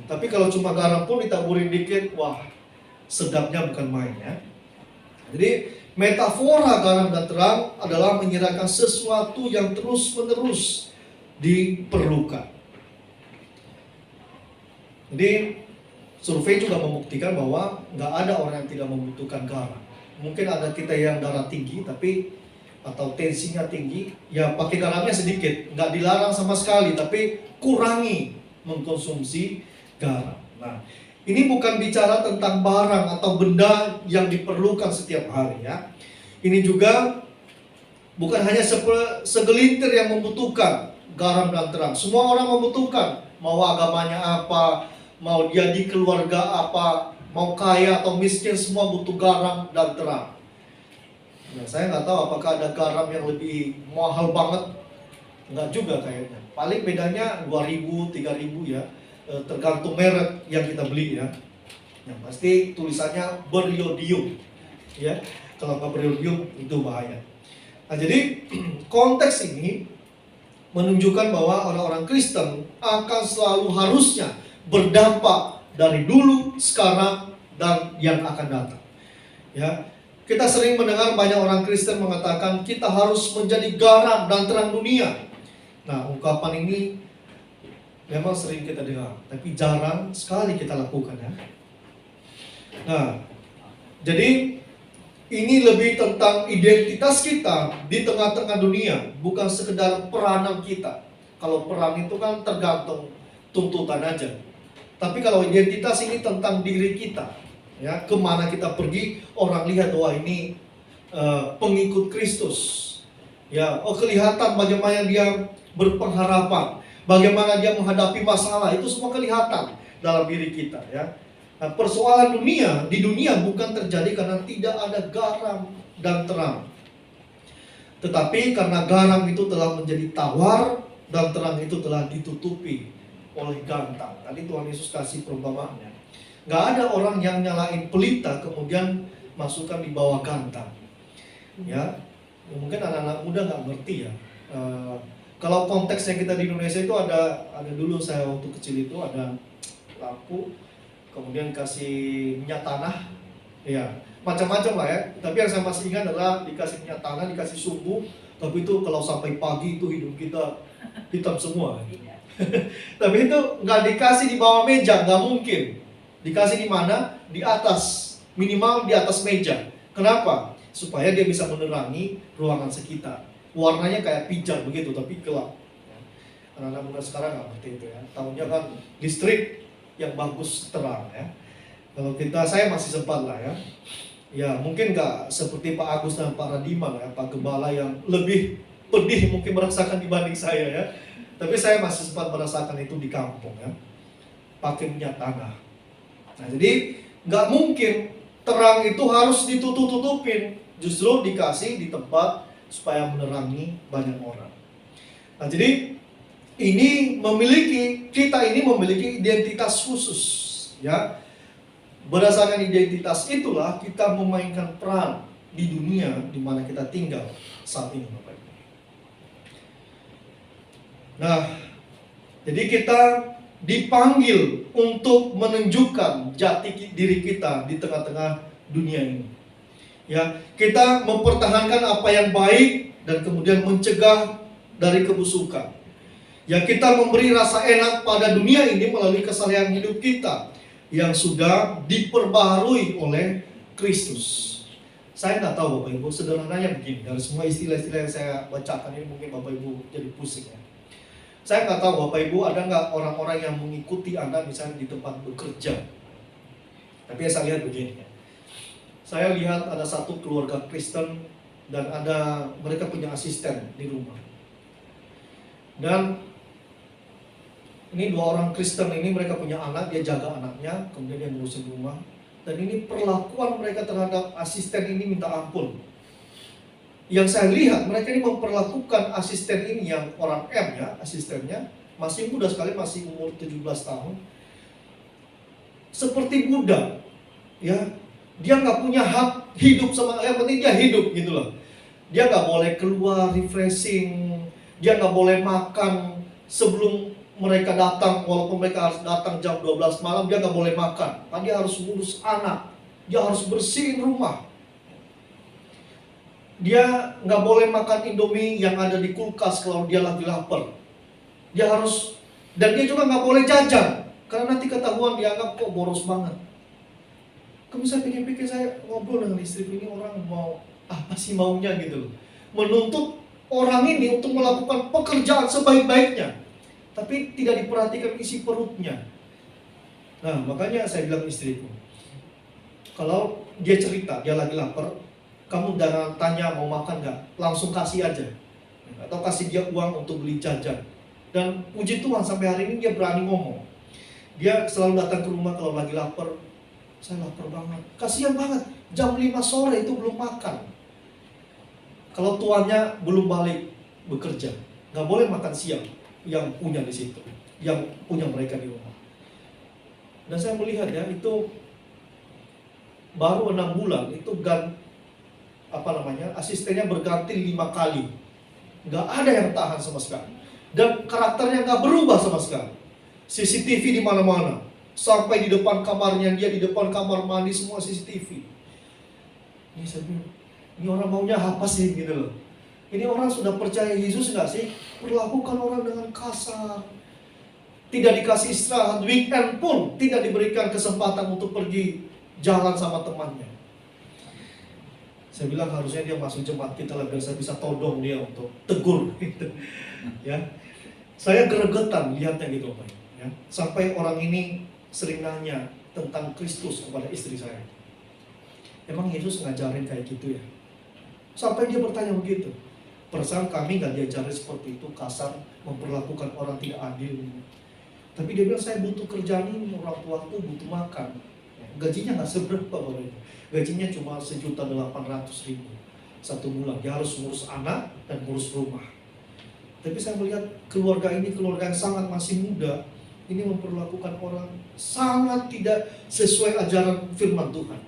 Tapi kalau cuma garam pun ditaburin dikit, wah sedapnya bukan main ya. Jadi metafora garam dan terang adalah menyerahkan sesuatu yang terus-menerus diperlukan. Jadi survei juga membuktikan bahwa nggak ada orang yang tidak membutuhkan garam. Mungkin ada kita yang darah tinggi atau tensinya tinggi, ya pakai garamnya sedikit, nggak dilarang sama sekali, tapi kurangi mengkonsumsi garam. Nah, ini bukan bicara tentang barang atau benda yang diperlukan setiap hari ya. Ini juga bukan hanya segelintir yang membutuhkan garam dan terang. Semua orang membutuhkan, mau agamanya apa, mau dia di keluarga apa, mau kaya atau miskin, semua butuh garam dan terang. Nah, saya nggak tahu apakah ada garam yang lebih mahal banget. Nggak juga kayaknya. Paling bedanya 2.000, 3.000 ya. Tergantung merek yang kita beli ya. Yang pasti tulisannya beriodium. Ya, kalau nggak beriodium itu bahaya. Nah, jadi konteks ini menunjukkan bahwa orang-orang Kristen akan selalu harusnya berdampak dari dulu, sekarang, dan yang akan datang. Ya, kita sering mendengar banyak orang Kristen mengatakan kita harus menjadi garam dan terang dunia. Nah, ungkapan ini memang sering kita dengar, tapi jarang sekali kita lakukan ya. Nah, jadi ini lebih tentang identitas kita di tengah-tengah dunia, bukan sekedar peranan kita. Kalau peran itu kan tergantung tuntutan aja. Tapi kalau identitas ini tentang diri kita, ya, kemana kita pergi, orang lihat, wah ini pengikut Kristus. Ya, oh kelihatan bagaimana dia berpengharapan, bagaimana dia menghadapi masalah, itu semua kelihatan dalam diri kita. Ya. Nah, persoalan di dunia bukan terjadi karena tidak ada garam dan terang. Tetapi karena garam itu telah menjadi tawar dan terang itu telah ditutupi oleh gantang. Tadi Tuhan Yesus kasih perumpamaannya. Nggak ada orang yang nyalain pelita kemudian masukkan di bawah gantang. Ya, mungkin anak-anak muda nggak ngerti ya. Kalau konteksnya kita di Indonesia itu ada dulu saya waktu kecil itu ada lampu, kemudian kasih minyak tanah, ya macam-macam lah ya. Tapi yang saya masih ingat adalah dikasih minyak tanah, dikasih sumbu. Tapi itu kalau sampai pagi itu hidung kita hitam semua. Tapi itu nggak dikasih di bawah meja, nggak mungkin. Dikasih di mana? Di atas, minimal di atas meja. Kenapa? Supaya dia bisa menerangi ruangan sekitar. Warnanya kayak pijar begitu, tapi gelap. Anak-anak muda sekarang nggak ngerti itu ya. Tahunya kan listrik yang bagus terang ya. Kalau saya masih sempat lah ya. Ya mungkin nggak seperti Pak Agus dan Pak Radiman ya, Pak Gembala yang lebih pedih mungkin merasakan dibanding saya ya. Tapi saya masih sempat merasakan itu di kampung ya, pakai minyak tanah. Nah, jadi nggak mungkin terang itu harus ditutup-tutupin, justru dikasih di tempat supaya menerangi banyak orang. Nah, jadi kita ini memiliki identitas khusus, ya. Berdasarkan identitas itulah kita memainkan peran di dunia di mana kita tinggal saat ini, Bapak Ibu. Nah, jadi kita dipanggil untuk menunjukkan jati diri kita di tengah-tengah dunia ini. Ya, kita mempertahankan apa yang baik dan kemudian mencegah dari kebusukan. Ya, kita memberi rasa enak pada dunia ini melalui kesalehan hidup kita yang sudah diperbaharui oleh Kristus. Saya nggak tahu Bapak Ibu, sederhananya begini, dari semua istilah-istilah yang saya bacakan ini mungkin Bapak Ibu jadi pusing ya. Saya nggak tahu Bapak Ibu ada nggak orang-orang yang mengikuti Anda misalnya di tempat bekerja. Tapi saya lihat begini ya. Saya lihat ada satu keluarga Kristen dan ada mereka punya asisten di rumah. Dan ini 2 orang Kristen ini mereka punya anak, dia jaga anaknya, kemudian dia ngurusin rumah. Dan ini perlakuan mereka terhadap asisten ini minta ampun. Yang saya lihat mereka ini memperlakukan asisten ini yang orang M ya, asistennya masih muda sekali, masih umur 17 tahun. Seperti budak, ya. Dia nggak punya hak hidup sama, yang penting dia hidup gitu loh. Dia nggak boleh keluar refreshing, dia nggak boleh makan sebelum mereka datang, walaupun mereka harus datang jam 12 malam, dia nggak boleh makan. Kan dia harus ngurus anak, dia harus bersihin rumah. Dia nggak boleh makan Indomie yang ada di kulkas kalau dia lagi lapar. Dia harus, dan dia juga nggak boleh jajan, karena nanti ketahuan dianggap kok boros banget. Kamu saya pikir-pikir, saya ngobrol dengan istri ini, orang mau apa sih maunya gitu loh. Menuntut orang ini untuk melakukan pekerjaan sebaik-baiknya, tapi tidak diperhatikan isi perutnya. Nah makanya saya bilang istriku, kalau dia cerita dia lagi lapar, kamu jangan tanya mau makan nggak, langsung kasih aja, atau kasih dia uang untuk beli jajan. Dan puji Tuhan sampai hari ini dia berani ngomong. Dia selalu datang ke rumah kalau lagi lapar, saya lapar banget, kasihan banget, jam 5 sore itu belum makan. Kalau tuannya belum balik bekerja, nggak boleh makan siang. Yang punya di situ, yang punya mereka di rumah. Dan saya melihat ya, itu baru 6 bulan itu asistennya berganti 5 kali, nggak ada yang tahan sama sekali, dan karakternya nggak berubah sama sekali. CCTV di mana-mana, sampai di depan kamarnya dia, di depan kamar mandi semua CCTV. Ini saya bilang, ini orang maunya apa sih gitu loh. Ini orang sudah percaya Yesus nggak sih? Perlakukan orang dengan kasar. Tidak dikasih istirahat, weekend pun tidak diberikan kesempatan untuk pergi jalan sama temannya. Saya bilang harusnya dia masuk jemaat kita lah, biar saya bisa todong dia untuk tegur. Ya, saya gregetan lihatnya gitu Pak. Ya, sampai orang ini sering nanya tentang Kristus kepada istri saya. Emang Yesus ngajarin kayak gitu ya? Sampai dia bertanya begitu. Perasaan kami nggak diajarin seperti itu, kasar, memperlakukan orang tidak adil. Tapi dia bilang, saya butuh kerjaan ini, orang tuaku butuh makan. Gajinya nggak seberapa Bapak Ibu. Gajinya cuma 1.800.000 satu bulan. Dia harus ngurus anak dan ngurus rumah. Tapi saya melihat keluarga ini, keluarga yang sangat masih muda, ini memperlakukan orang sangat tidak sesuai ajaran firman Tuhan.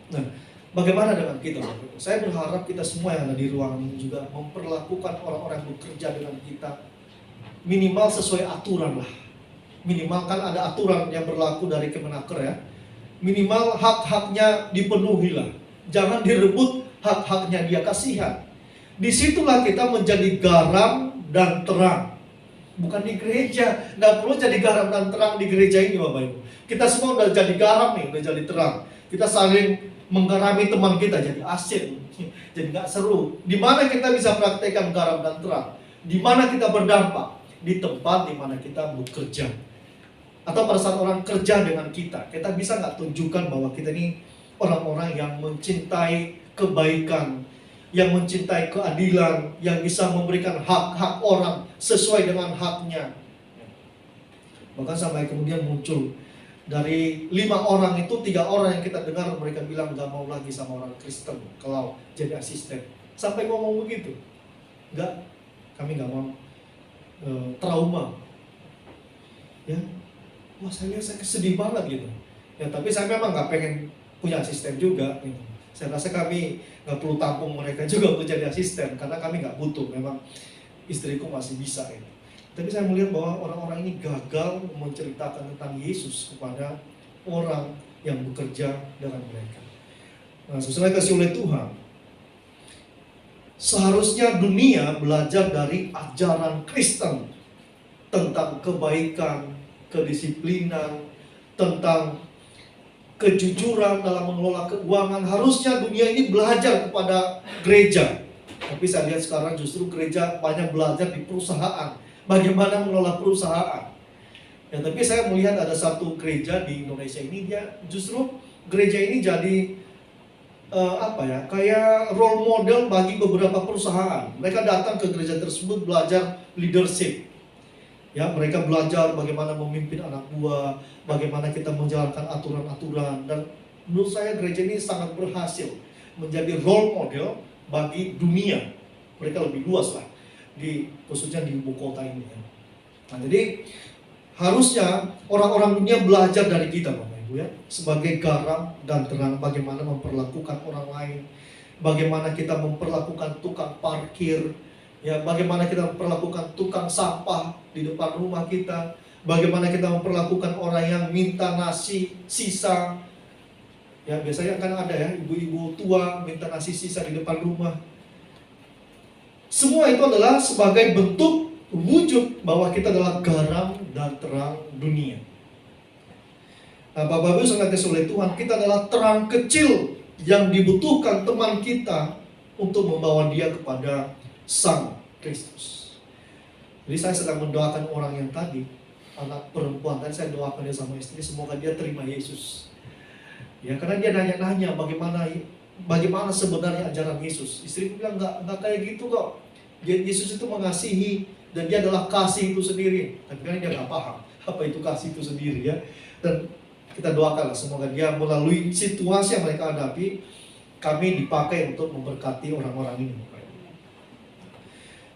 Nah, bagaimana dengan kita? Saya berharap kita semua yang ada di ruangan ini juga memperlakukan orang-orang yang bekerja dengan kita minimal sesuai aturan lah. Minimal kan ada aturan yang berlaku dari Kemenaker ya. Minimal hak-haknya dipenuhi lah. Jangan direbut hak-haknya dia, kasihan. Disitulah kita menjadi garam dan terang. Bukan di gereja, nggak perlu jadi garam dan terang di gereja ini Bapak Ibu. Kita semua udah jadi garam nih, udah jadi terang. Kita saling menggarami teman kita jadi asin, jadi nggak seru. Di mana kita bisa praktekkan garam dan terang? Di mana kita berdampak? Di tempat di mana kita bekerja. Atau pada saat orang kerja dengan kita bisa nggak tunjukkan bahwa kita ini orang-orang yang mencintai kebaikan, yang mencintai keadilan, yang bisa memberikan hak-hak orang sesuai dengan haknya. Bahkan sampai kemudian muncul dari 5 orang itu 3 orang yang kita dengar mereka bilang gak mau lagi sama orang Kristen kalau jadi asisten. Sampai ngomong begitu. Enggak, kami gak mau, trauma. Ya, wah saya lihat saya sedih banget gitu. Ya tapi saya memang gak pengen punya asisten juga gitu. Saya rasa kami gak perlu tampung mereka juga untuk jadi asisten karena kami gak butuh. Memang istriku masih bisa gitu. Tapi saya melihat bahwa orang-orang ini gagal menceritakan tentang Yesus kepada orang yang bekerja dengan mereka. Nah, sesuai kasih oleh Tuhan, seharusnya dunia belajar dari ajaran Kristen tentang kebaikan, kedisiplinan, tentang kejujuran dalam mengelola keuangan. Harusnya dunia ini belajar kepada gereja. Tapi saya lihat sekarang justru gereja banyak belajar di perusahaan, bagaimana mengelola perusahaan. Ya, tapi saya melihat ada satu gereja di Indonesia ini, dia justru gereja ini jadi kayak role model bagi beberapa perusahaan. Mereka datang ke gereja tersebut belajar leadership. Ya, mereka belajar bagaimana memimpin anak buah, bagaimana kita menjalankan aturan-aturan, dan menurut saya gereja ini sangat berhasil menjadi role model bagi dunia. Mereka lebih luas lah, khususnya di ibu kota ini. Nah, jadi harusnya orang-orang dunia belajar dari kita, Bapak Ibu ya, sebagai garam dan terang, bagaimana memperlakukan orang lain, bagaimana kita memperlakukan tukang parkir, ya, bagaimana kita memperlakukan tukang sampah di depan rumah kita, bagaimana kita memperlakukan orang yang minta nasi sisa. Ya, biasanya kan ada ya ibu-ibu tua minta nasi sisa di depan rumah. Semua itu adalah sebagai bentuk wujud bahwa kita adalah garam dan terang dunia. Nah, Bapak Ibu sangat dikasihi oleh Tuhan, kita adalah terang kecil yang dibutuhkan teman kita untuk membawa dia kepada Sang Kristus. Jadi saya sedang mendoakan orang yang tadi, anak perempuan tadi, saya doakan dia sama istri, semoga dia terima Yesus. Ya, karena dia nanya-nanya bagaimana sebenarnya ajaran Yesus. Istri bilang enggak kayak gitu kok. Yesus itu mengasihi dan dia adalah kasih itu sendiri. Tapi kan dia nggak paham apa itu kasih itu sendiri ya. Dan kita doakanlah semoga dia melalui situasi yang mereka hadapi, kami dipakai untuk memberkati orang-orang ini.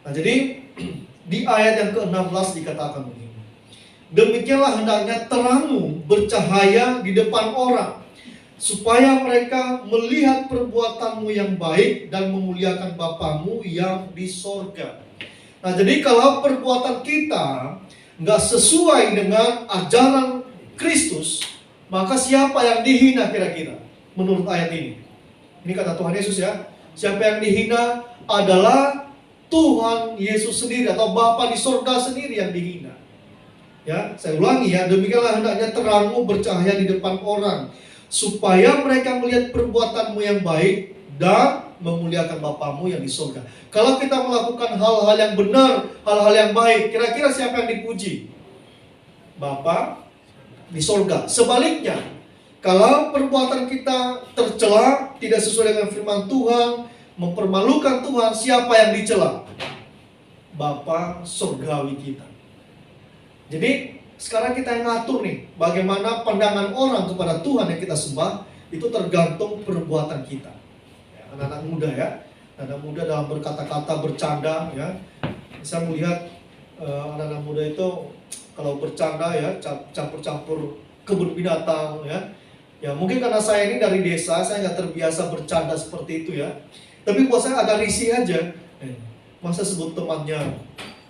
Nah, jadi di ayat yang ke-16 dikatakan begini. Demikianlah hendaknya terangmu bercahaya di depan orang, supaya mereka melihat perbuatanmu yang baik dan memuliakan Bapamu yang di sorga. Nah, jadi kalau perbuatan kita nggak sesuai dengan ajaran Kristus, maka siapa yang dihina kira-kira menurut ayat ini? Ini kata Tuhan Yesus ya. Siapa yang dihina adalah Tuhan Yesus sendiri atau Bapa di sorga sendiri yang dihina. Ya, saya ulangi ya, demikianlah hendaknya terangmu bercahaya di depan orang, supaya mereka melihat perbuatanmu yang baik dan memuliakan Bapamu yang di surga. Kalau kita melakukan hal-hal yang benar, hal-hal yang baik, kira-kira siapa yang dipuji? Bapa di surga. Sebaliknya, kalau perbuatan kita tercela, tidak sesuai dengan firman Tuhan, mempermalukan Tuhan, siapa yang dicela? Bapa surgawi kita. Jadi sekarang kita yang ngatur nih, bagaimana pandangan orang kepada Tuhan yang kita sembah, itu tergantung perbuatan kita. Ya, anak-anak muda ya, anak muda dalam berkata-kata, bercanda ya. Saya melihat anak-anak muda itu kalau bercanda ya, campur-campur kebun binatang ya. Ya mungkin karena saya ini dari desa, saya nggak terbiasa bercanda seperti itu ya. Tapi buat saya agak risih aja. Masa sebut temannya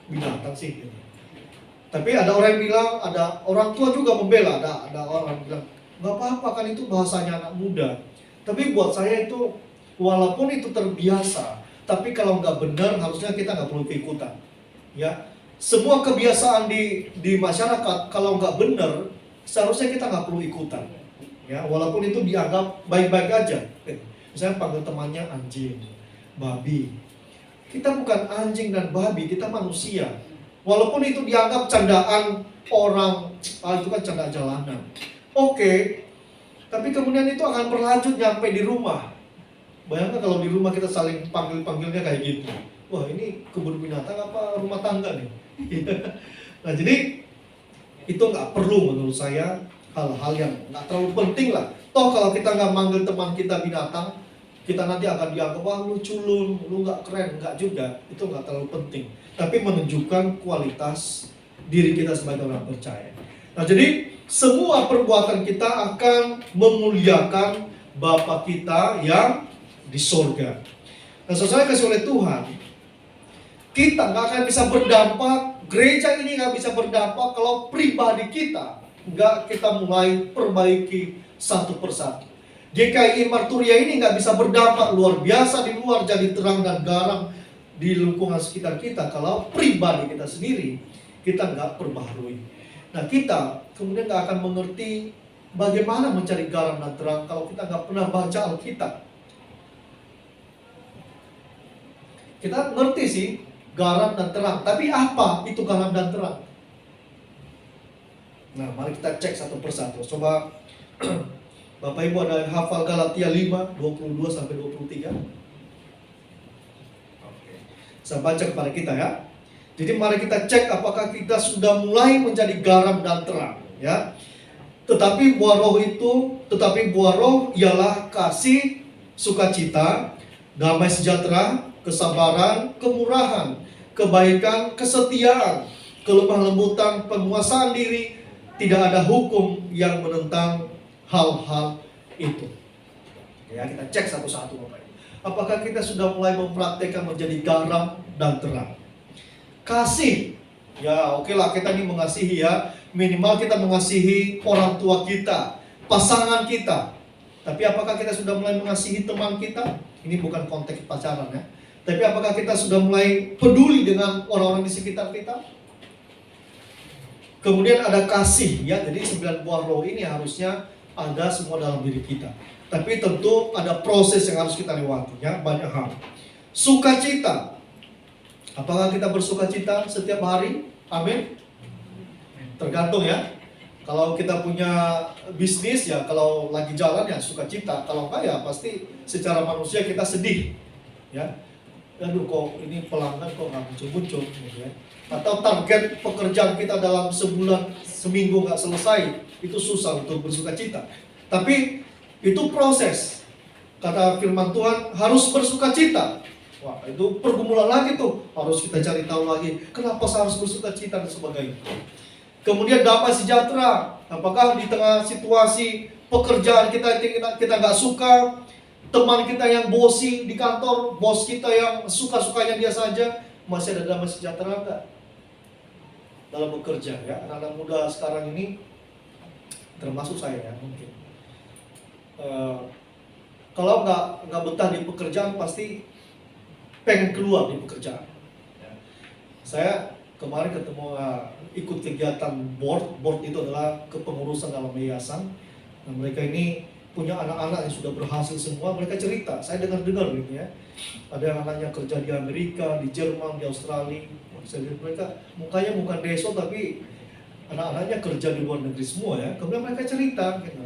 binatang sih? Tapi ada orang yang bilang, ada orang tua juga membela, ada orang bilang nggak apa-apa kan itu bahasanya anak muda. Tapi buat saya itu walaupun itu terbiasa, tapi kalau nggak benar harusnya kita nggak perlu keikutan. Ya, semua kebiasaan di masyarakat kalau nggak benar seharusnya kita nggak perlu ikutan. Ya, walaupun itu dianggap baik-baik aja. Misalnya panggil temannya anjing, babi. Kita bukan anjing dan babi, kita manusia. Walaupun itu dianggap candaan orang, itu kan canda jalanan. Oke, tapi kemudian itu akan berlanjut nyampe di rumah. Bayangkan kalau di rumah kita saling panggil-panggilnya kayak gitu. Wah, ini kebun binatang apa rumah tangga nih? Nah, jadi itu nggak perlu menurut saya, hal-hal yang nggak terlalu penting lah. Toh kalau kita nggak manggil teman kita binatang, kita nanti akan dianggap, wah lu culun, lu nggak keren. Nggak juga, itu nggak terlalu penting. Tapi menunjukkan kualitas diri kita sebagai orang percaya. Nah, jadi semua perbuatan kita akan memuliakan Bapa kita yang di sorga. Nah, saudara kasih oleh Tuhan, kita nggak akan bisa berdampak, gereja ini nggak bisa berdampak kalau pribadi kita nggak kita mulai perbaiki satu persatu. GKI Marturia ini nggak bisa berdampak luar biasa di luar jadi terang dan garam di lingkungan sekitar kita kalau pribadi kita sendiri kita nggak perbaharui. Nah, kita kemudian nggak akan mengerti bagaimana mencari garam dan terang kalau kita nggak pernah baca Alkitab? Kita ngerti sih garam dan terang, tapi apa itu garam dan terang? Nah, mari kita cek satu persatu. Coba Bapak Ibu ada yang hafal Galatia 5, 22 sampai 23. Oke. Saya baca kepada kita ya. Jadi mari kita cek apakah kita sudah mulai menjadi garam dan terang ya. Tetapi buah roh ialah kasih, sukacita, damai sejahtera, kesabaran, kemurahan, kebaikan, kesetiaan, kelemah lembutan, penguasaan diri. Tidak ada hukum yang menentang hal-hal itu. Ya, kita cek satu-satu Bapak Ibu. Apakah kita sudah mulai mempraktekkan menjadi garam dan terang? Kasih. Ya, oke lah, kita ini mengasihi ya. Minimal kita mengasihi orang tua kita, pasangan kita. Tapi apakah kita sudah mulai mengasihi teman kita? Ini bukan konteks pacaran ya. Tapi apakah kita sudah mulai peduli dengan orang-orang di sekitar kita? Kemudian ada kasih ya. Jadi 9 buah roh ini harusnya ada semua dalam diri kita. Tapi tentu ada proses yang harus kita lewati ya, banyak hal. Sukacita. Apakah kita bersukacita setiap hari? Amin. Tergantung ya. Kalau kita punya bisnis ya, kalau lagi jalan ya sukacita. Kalau enggak ya pasti secara manusia kita sedih ya. Aduh kok ini pelanggan kok nggak muncul-muncul gitu ya. Atau target pekerjaan kita dalam sebulan, seminggu nggak selesai, itu susah untuk bersukacita. Tapi itu proses. Kata firman Tuhan harus bersukacita. Wah, itu pergumulan lagi tuh. Harus kita cari tahu lagi kenapa saya harus bersukacita dan sebagainya. Kemudian damai sejahtera. Apakah di tengah situasi pekerjaan kita nggak suka, teman kita yang bosi di kantor, bos kita yang suka-sukanya dia saja, masih ada damai sejahtera enggak dalam bekerja ya? Anak-anak muda sekarang ini, termasuk saya ya mungkin, kalau nggak betah di pekerjaan pasti pengen keluar di pekerjaan. Ya. Saya kemarin ketemu ikut kegiatan board itu adalah kepengurusan dalam yayasan. Nah, mereka ini punya anak-anak yang sudah berhasil semua. Mereka cerita, saya dengar gitu ya. Ada anaknya kerja di Amerika, di Jerman, di Australia. Saya lihat mereka mukanya bukan deso tapi anak-anaknya kerja di luar negeri semua ya. Kemudian mereka cerita gitu.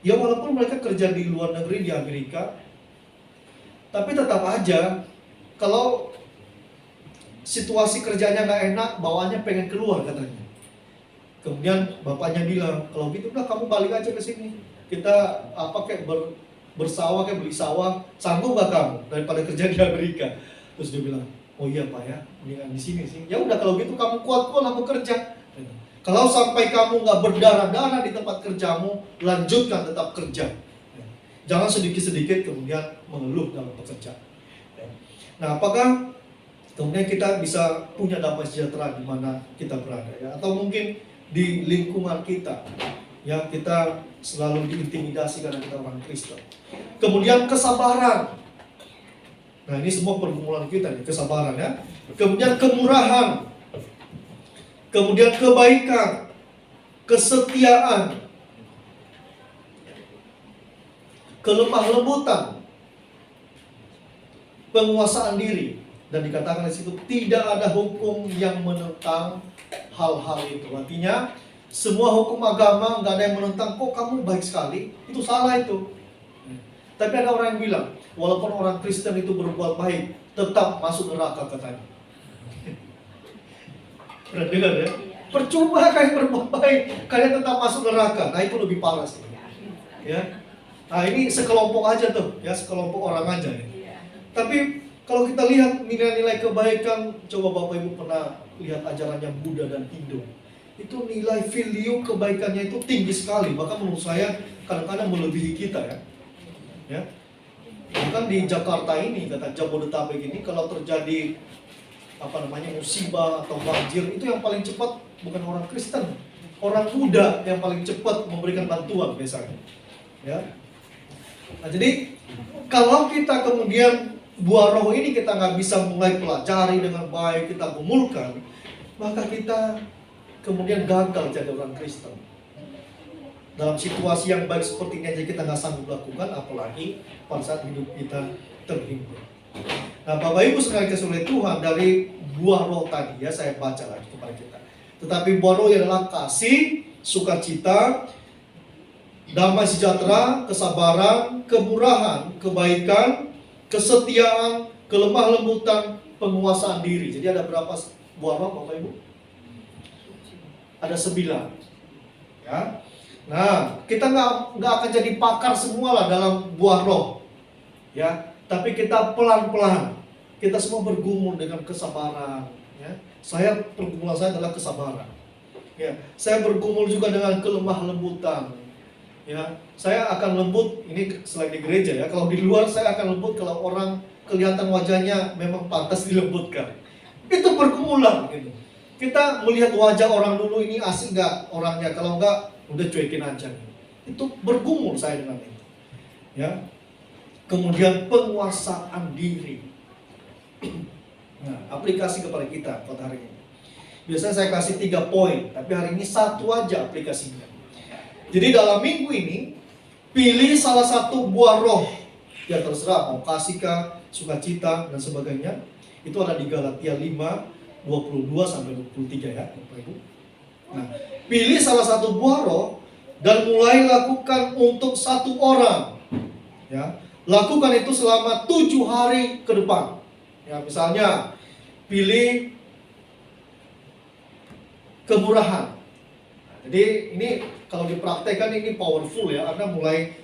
Ya walaupun mereka kerja di luar negeri di Amerika, tapi tetap aja kalau situasi kerjanya nggak enak, bawaannya pengen keluar katanya. Kemudian bapaknya bilang, kalau gitu udah kamu balik aja ke sini. Kita kayak bersawah, kayak beli sawah, sanggup nggak kamu daripada kerja di Amerika? Terus dia bilang, oh iya pak ya, mendingan di sini sih. Ya udah kalau gitu kamu kuat-kuatlah bekerja. Kalau sampai kamu nggak berdarah-darah di tempat kerjamu, lanjutkan tetap kerja. Jangan sedikit-sedikit kemudian mengeluh dalam pekerjaan. Nah, apakah kemudian kita bisa punya damai sejahtera di mana kita berada ya? Atau mungkin di lingkungan kita ya, kita selalu diintimidasi karena kita orang Kristen. Kemudian kesabaran. Nah, ini semua pergumulan kita nih, kesabaran ya. Kemudian kemurahan. Kemudian kebaikan, kesetiaan, kelemah lembutan, penguasaan diri. Dan dikatakan di situ tidak ada hukum yang menentang hal-hal itu. Artinya semua hukum agama nggak ada yang menentang. Kok kamu baik sekali? Itu salah itu. Tapi ada orang yang bilang, walaupun orang Kristen itu berbuat baik, tetap masuk neraka katanya. Pernah dengar ya? Percuma kayak berbuat baik, kalian tetap masuk neraka. Nah itu lebih parah sih. Ya. Nah ini sekelompok aja tuh, ya sekelompok orang aja. Ya. Tapi kalau kita lihat nilai-nilai kebaikan, coba Bapak Ibu pernah lihat ajarannya Buddha dan Hindu. Itu nilai value kebaikannya itu tinggi sekali. Bahkan menurut saya kadang-kadang melebihi kita ya. Ya. Bahkan di Jakarta ini, kata Jabodetabek ini, kalau terjadi musibah atau banjir, itu yang paling cepat bukan orang Kristen, orang Buddha yang paling cepat memberikan bantuan biasanya. Ya. Nah, jadi kalau kita kemudian buah roh ini kita nggak bisa mulai pelajari dengan baik, kita gumulkan, maka kita kemudian gagal jadi orang Kristen. Dalam situasi yang baik seperti ini aja kita nggak sanggup lakukan, apalagi pada saat hidup kita terhimpit. Nah, Bapak Ibu sekalian kasih oleh Tuhan, dari buah roh tadi ya saya baca lagi kepada kita. Tetapi buah roh adalah kasih, sukacita, damai sejahtera, kesabaran, kemurahan, kebaikan, kesetiaan, kelemah lembutan, penguasaan diri. Jadi ada berapa buah roh Bapak Ibu? Ada 9. Ya. Nah, kita nggak akan jadi pakar semua lah dalam buah roh, ya. Tapi kita pelan-pelan, kita semua bergumul dengan kesabaran. Ya. Saya pergumulan saya adalah kesabaran. Ya, saya bergumul juga dengan kelemah lembutan. Ya, saya akan lembut ini selain di gereja ya. Kalau di luar saya akan lembut kalau orang kelihatan wajahnya memang pantas dilembutkan. Itu pergumulan gitu. Kita melihat wajah orang dulu ini asik nggak orangnya, kalau nggak udah cuekin aja. Itu bergumul saya dengan itu. Ya. Kemudian penguasaan diri. Nah, aplikasi kepada kita pada hari ini. Biasanya saya kasih 3 poin, tapi hari ini 1 aja aplikasinya. Jadi dalam minggu ini pilih salah satu buah roh. Ya terserah mau kasihkah, sukacita dan sebagainya. Itu ada di Galatia 5:22 sampai 23 ya, Bapak Ibu. Nah, pilih salah satu buah roh dan mulai lakukan untuk 1 orang. Ya, lakukan itu selama 7 hari ke depan. Ya, misalnya pilih kemurahan. Jadi ini kalau dipraktekkan ini powerful ya, karena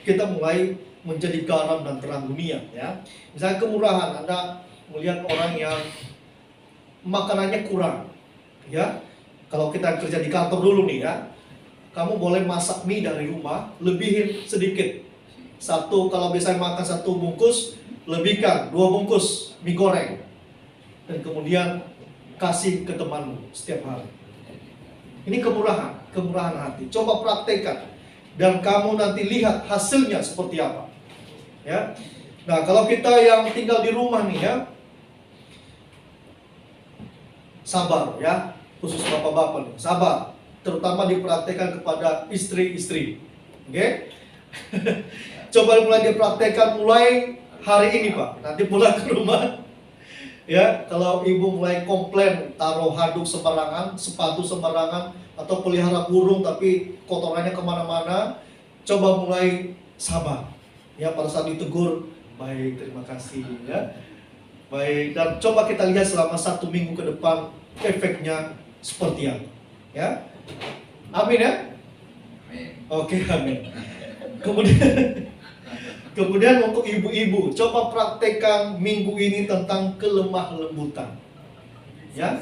kita mulai menjadi garam dan terang dunia ya. Misalnya kemurahan, Anda melihat orang yang makanannya kurang. Ya. Kalau kita kerja di kantor dulu nih ya, kamu boleh masak mie dari rumah, lebihin sedikit. Kalau biasanya makan 1 bungkus, lebihkan 2 bungkus mie goreng. Dan kemudian kasih ke temanmu setiap hari. Ini kemurahan hati. Coba praktekkan. Dan kamu nanti lihat hasilnya seperti apa. Ya. Nah, kalau kita yang tinggal di rumah nih ya, sabar ya. Khusus bapak-bapak nih, sabar, terutama dipraktekkan kepada istri-istri. Oke? Coba mulai dipraktekkan mulai hari ini Pak. Nanti pulang ke rumah, ya kalau ibu mulai komplain taruh handuk sembarangan, sepatu sembarangan, atau pelihara burung tapi kotorannya kemana-mana, coba mulai sabar. Ya pada saat ditegur, baik terima kasih ya. Baik, dan coba kita lihat selama 1 minggu ke depan efeknya seperti apa, ya. Amin ya. Oke, amin. Kemudian untuk ibu-ibu, coba praktekkan minggu ini tentang kelemah lembutan, ya.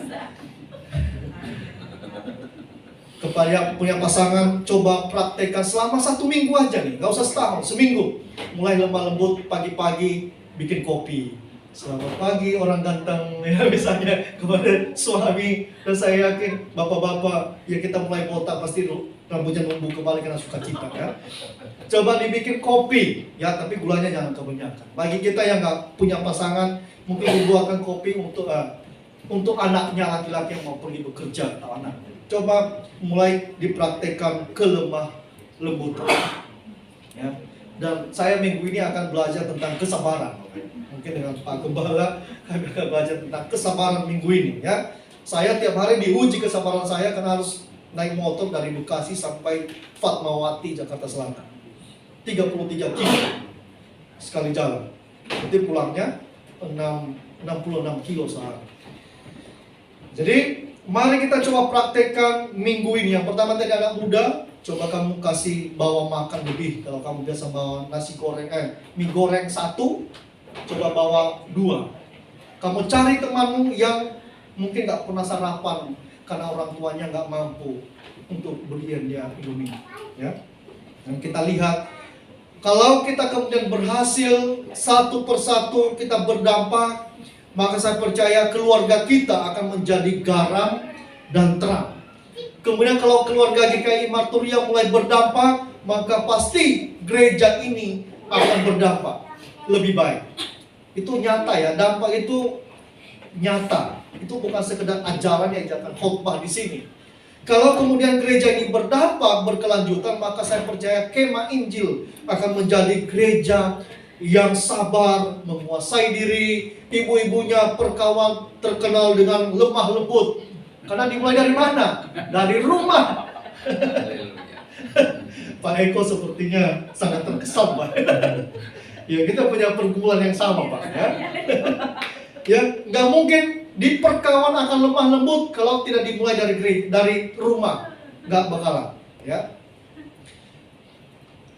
Kepada yang punya pasangan, coba praktekkan selama 1 minggu aja nih, nggak usah setahun, seminggu. Mulai lemah lembut, pagi-pagi bikin kopi. Selamat pagi orang ganteng ya, misalnya kepada suami. Dan saya yakin bapak-bapak ya kita mulai botak pasti rambutnya numbuh kembali karena sukacita ya. Coba dibikin kopi ya, tapi gulanya jangan kebanyakan. Bagi kita yang nggak punya pasangan, mungkin dibuatkan kopi untuk anaknya laki-laki yang mau pergi bekerja atau anak. Coba mulai dipraktekkan kelemah lembutan ya. Dan saya minggu ini akan belajar tentang kesabaran. Mungkin dengan Pak Gembala kami akan belajar tentang kesabaran minggu ini ya. Saya tiap hari diuji kesabaran saya karena harus naik motor dari Bekasi sampai Fatmawati Jakarta Selatan. 33 kilo sekali jalan. Nanti pulangnya 66 kilo sehari. Jadi mari kita coba praktekkan minggu ini. Yang pertama tadi anak muda, coba kamu kasih bawa makan lebih. Kalau kamu biasa bawa nasi goreng, mie goreng 1, coba bawa 2. Kamu cari temanmu yang mungkin nggak pernah sarapan karena orang tuanya nggak mampu untuk beliin dia Indomie. Ya. Dan kita lihat, kalau kita kemudian berhasil satu persatu kita berdampak, maka saya percaya keluarga kita akan menjadi garam dan terang. Kemudian kalau keluarga GKI Marturia mulai berdampak, maka pasti gereja ini akan berdampak lebih baik. Itu nyata ya, dampak itu nyata. Itu bukan sekedar ajaran yang ajarkan khotbah di sini. Kalau kemudian gereja ini berdampak berkelanjutan, maka saya percaya Kemah Injil akan menjadi gereja yang sabar, menguasai diri, ibu-ibunya perkawan terkenal dengan lemah lembut. Karena dimulai dari mana? Dari rumah. Pak Eko sepertinya sangat terkesan, Pak. Ya, kita punya pergumulan yang sama, Pak. Ya, nggak mungkin di perkawan akan lemah lembut kalau tidak dimulai dari rumah, nggak bakalan. Ya.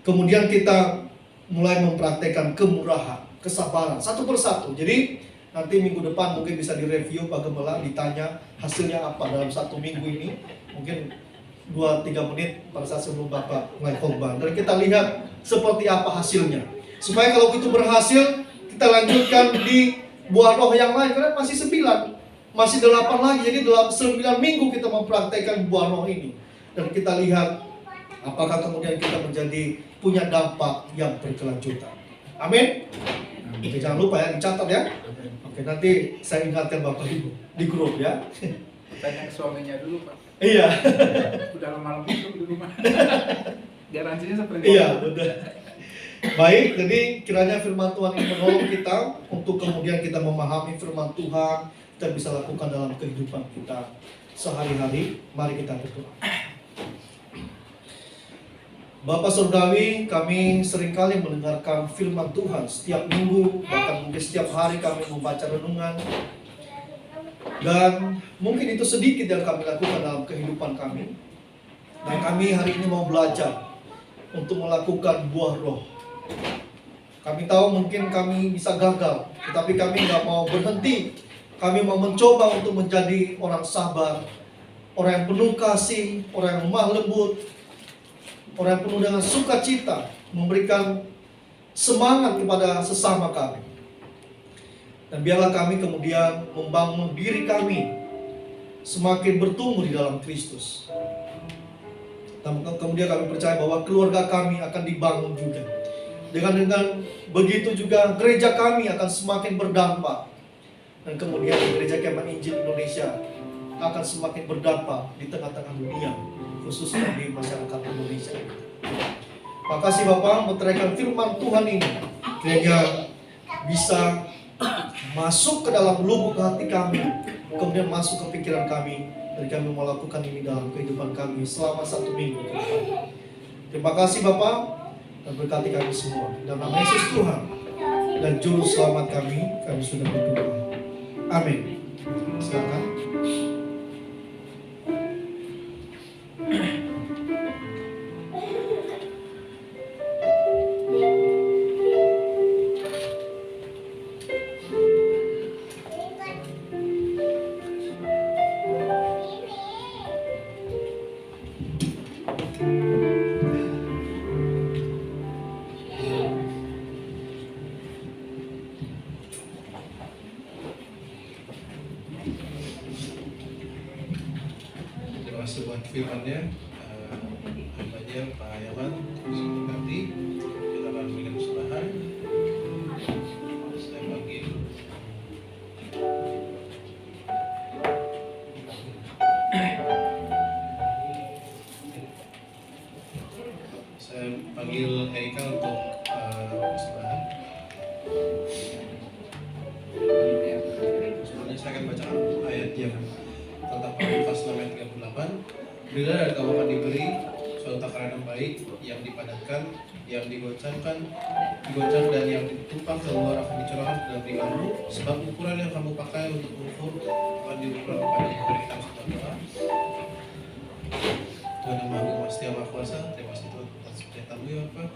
Kemudian kita mulai mempraktekkan kemurahan, kesabaran satu persatu. Jadi nanti minggu depan mungkin bisa direview Pak Gembala, ditanya hasilnya apa dalam 1 minggu ini. Mungkin 2-3 menit pada saat sebelum Bapak mulai khotbah. Dan kita lihat seperti apa hasilnya. Supaya kalau itu berhasil, kita lanjutkan di buah roh yang lain. Karena masih 9, masih 8 lagi. Jadi dalam 9 minggu kita mempraktekkan buah roh ini. Dan kita lihat apakah kemudian kita menjadi punya dampak yang berkelanjutan. Amin. Oke, jangan lupa ya, dicatat ya. Oke, nanti saya ingatkan Bapak Ibu di grup ya. Tanya ke suaminya dulu, Pak. Iya. Udah lama itu di rumah. Garansinya seperti Iya, betul. Baik, jadi kiranya firman Tuhan ini menolong kita untuk kemudian kita memahami firman Tuhan, kita bisa lakukan dalam kehidupan kita sehari-hari. Mari kita berdoa. Bapak Surgawi, kami seringkali mendengarkan firman Tuhan setiap minggu, bahkan mungkin setiap hari kami membaca renungan. Dan mungkin itu sedikit yang kami lakukan dalam kehidupan kami. Dan kami hari ini mau belajar untuk melakukan buah roh. Kami tahu mungkin kami bisa gagal, tetapi kami nggak mau berhenti. Kami mau mencoba untuk menjadi orang sabar, orang yang penuh kasih, orang yang lemah lembut, orang yang penuh dengan sukacita, memberikan semangat kepada sesama kami. Dan biarlah kami kemudian membangun diri kami semakin bertumbuh di dalam Kristus. Dan kemudian kami percaya bahwa keluarga kami akan dibangun juga. Dengan begitu juga gereja kami akan semakin berdampak. Dan kemudian gereja Kemah Injil Indonesia akan semakin berdampak di tengah-tengah dunia, khususnya di masyarakat Indonesia. Makasih Bapak, meteraikan firman Tuhan ini kiranya bisa masuk ke dalam lubuk hati kami, kemudian masuk ke pikiran kami, dan kami melakukan ini dalam kehidupan kami selama 1 minggu ke depan. Terima kasih Bapak, dan berkati kami semua. Dalam nama Yesus Tuhan dan Juru Selamat kami sudah berdoa. Amin. Silakan. Terima kasih buat firman-Nya, hambanya Pak Yaman, terus berkati. Kita akan memberikan persembahan. Saya panggil Erika untuk persembahan. Sebelumnya saya akan bacakan ayat yang tentang Lukas 6 ayat 38. Berilah dan kamu akan diberi suatu takaran yang baik, yang dipadatkan, yang digoncang dan yang ditumpang keluar akan dicurahkan ke dalam piringmu. Sebab ukuran yang kamu pakai untuk mengukur akan diukur kepada kita serta doa. Tuhan yang Maha Kuasa, Maha Kuasa, terima kasih Tuhan atas pernyataanmu ya Bapak.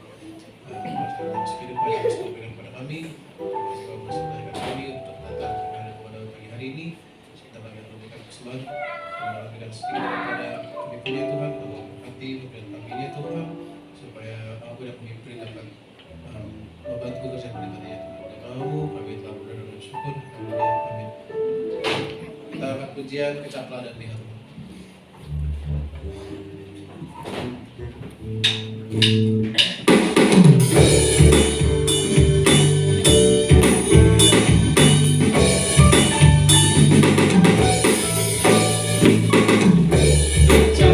Terima kasih kehidupan yang sudah berikan kepada kami. Terima kasih Bapak sudah berikan kami untuk datang kepada pagi hari ini. Kita bagi memberikan kesempatan, memberikan sedikit kepada kami punya Tuhan, untuk memberkati, memberikan paginya Tuhan, supaya aku dan pemimpin dapat membantu kerja perintahnya Tuhan. Dan mau kami telah berdoa dan bersyukur. Amin. Kita akan pujian kecaplah dan lihat. Jangan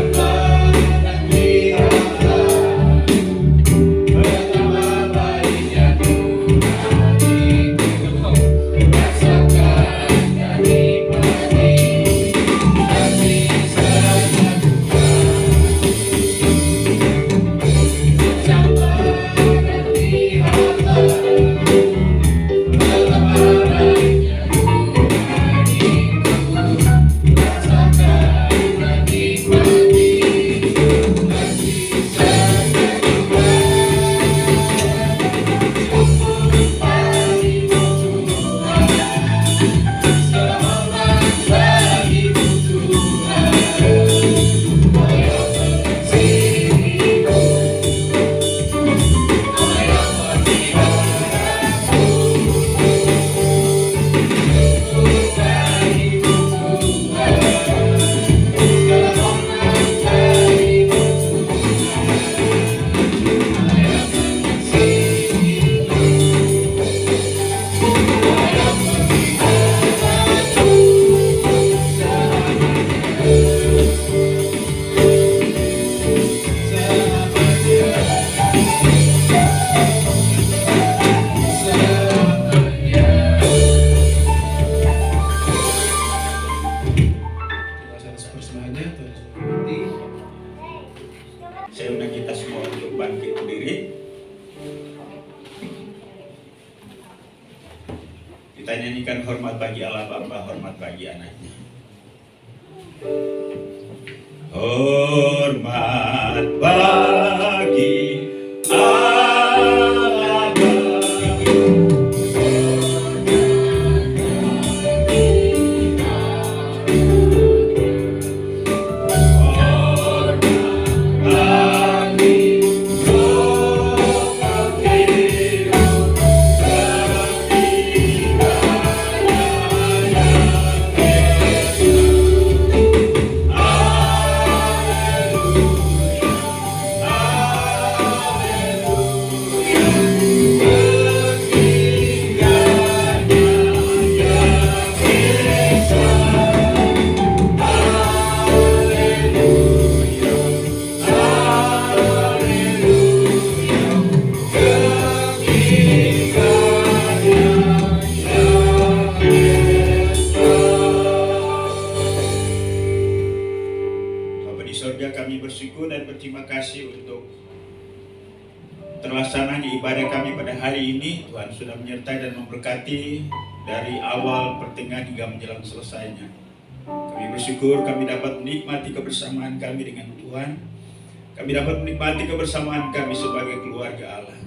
Kita nyanyikan hormat bagi Allah Bapa, hormat bagi anaknya. Hormat bagi Allah Bapa. Terlaksananya ibadah kami pada hari ini. Tuhan sudah menyertai dan memberkati dari awal, pertengahan hingga menjelang selesainya. Kami bersyukur kami dapat menikmati kebersamaan kami dengan Tuhan. Kami dapat menikmati kebersamaan kami sebagai keluarga Allah.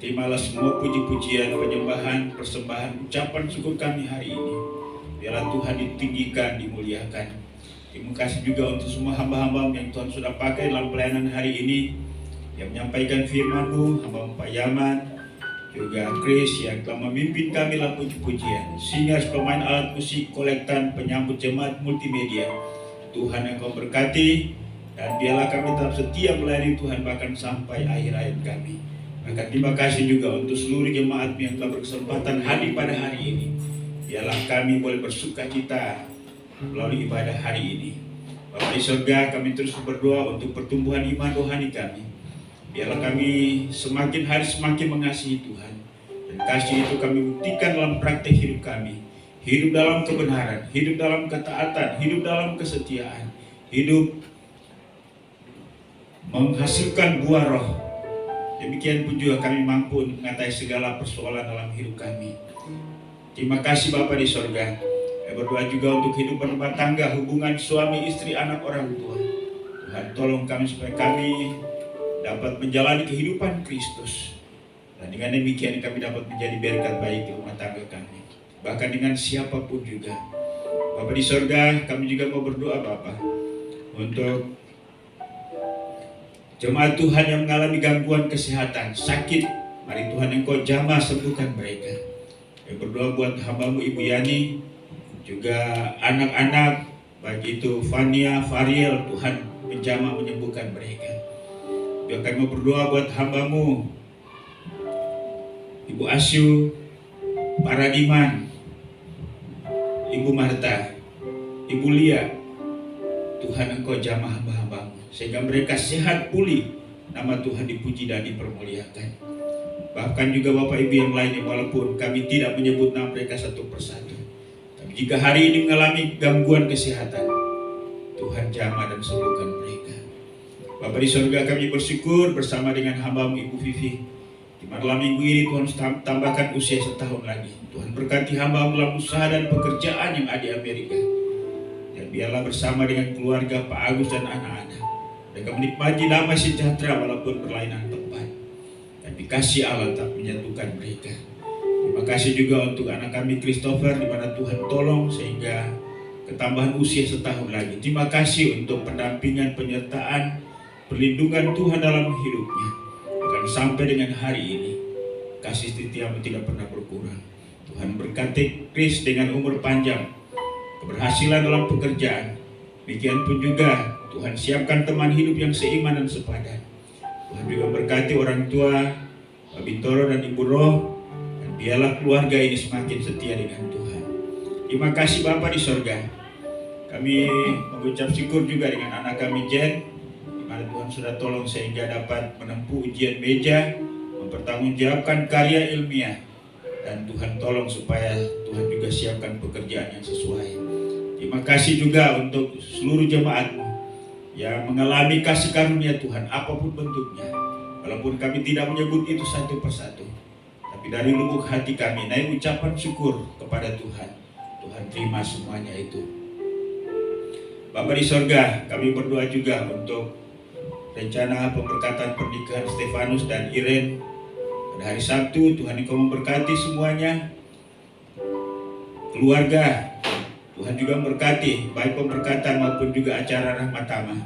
Terimalah semua puji-pujian, penyembahan, persembahan, ucapan syukur kami hari ini. Biarlah Tuhan ditinggikan, dimuliakan. Terima kasih juga untuk semua hamba-hamba yang Tuhan sudah pakai dalam pelayanan hari ini, yang menyampaikan firman-Mu, hamba Pak Yaman, juga Chris yang telah memimpin kami dalam puji-pujian, sehingga pemain alat musik, kolektan, penyambut jemaat multimedia. Tuhan yang Kau berkati, dan biarlah kami tetap setia melayani Tuhan bahkan sampai akhir hayat kami. Maka terima kasih juga untuk seluruh jemaat yang telah berkesempatan hadir pada hari ini. Biarlah kami boleh bersuka cita melalui ibadah hari ini. Bapa di surga, kami terus berdoa untuk pertumbuhan iman rohani kami. Biarlah kami semakin hari semakin mengasihi Tuhan. Dan kasih itu kami buktikan dalam praktek hidup kami. Hidup dalam kebenaran, hidup dalam ketaatan, hidup dalam kesetiaan, hidup menghasilkan buah roh. Demikian pun juga kami mampu mengatasi segala persoalan dalam hidup kami. Terima kasih Bapa di surga. Saya berdoa juga untuk kehidupan rumah tangga, hubungan suami, istri, anak, orang tua. Tuhan tolong kami supaya kami dapat menjalani kehidupan Kristus. Dan dengan demikian kami dapat menjadi berkat baik di rumah tangga kami. Bahkan dengan siapapun juga. Bapa di surga, kami juga mau berdoa Bapa untuk jemaat Tuhan yang mengalami gangguan kesehatan, sakit. Mari Tuhan Engkau jamah sembuhkan mereka. Saya berdoa buat hamba-Mu Ibu Yani, juga anak-anak, baik itu Fania, Fariel, Tuhan menjamah menyembuhkan mereka. Juga kami mau berdoa buat hamba-Mu Ibu Asyu, Paradiman, Ibu Marta, Ibu Lia. Tuhan Engkau jamah hamba-hamba-Mu sehingga mereka sehat pulih, nama Tuhan dipuji dan dipermuliakan. Bahkan juga Bapak Ibu yang lainnya, walaupun kami tidak menyebut nama mereka satu persatu, tapi jika hari ini mengalami gangguan kesehatan, Tuhan jamah dan sembuhkan mereka. Bapa di surga, kami bersyukur bersama dengan hamba-Mu Ibu Vivi. Di malam minggu ini Tuhan tambahkan usia setahun lagi. Tuhan berkati hamba-Mu dalam usaha dan pekerjaan yang ada di Amerika. Dan biarlah bersama dengan keluarga Pak Agus dan anak-anak, mereka menikmati damai sejahtera walaupun berlainan tempat. Tapi kasih Allah tak menyatukan mereka. Terima kasih juga untuk anak kami Christopher, di mana Tuhan tolong sehingga ketambahan usia setahun lagi. Terima kasih untuk pendampingan, penyertaan, perlindungan Tuhan dalam hidupnya. Bahkan sampai dengan hari ini, kasih setia-Mu tidak pernah berkurang. Tuhan berkati Chris dengan umur panjang, keberhasilan dalam pekerjaan. Demikian pun juga Tuhan siapkan teman hidup yang seiman dan sepadan. Tuhan juga berkati orang tua Pak Bintoro dan Ibu Roh, dan biarlah keluarga ini semakin setia dengan Tuhan. Terima kasih Bapa di surga. Kami mengucap syukur juga dengan anak kami Jen, di mana Tuhan sudah tolong sehingga dapat menempuh ujian meja, mempertanggungjawabkan karya ilmiah, dan Tuhan tolong supaya Tuhan juga siapkan pekerjaan yang sesuai. Terima kasih juga untuk seluruh jemaat-Mu yang mengalami kasih karunia Tuhan apapun bentuknya. Walaupun kami tidak menyebut itu satu persatu, tapi dari lubuk hati kami naik ucapan syukur kepada Tuhan. Tuhan terima semuanya itu. Bapa di sorga, kami berdoa juga untuk rencana pemberkatan pernikahan Stefanus dan Irene pada hari Sabtu. Tuhan Engkau memberkati semuanya. Keluarga, Tuhan juga memberkati baik pemberkatan maupun juga acara Rahmat Tamah.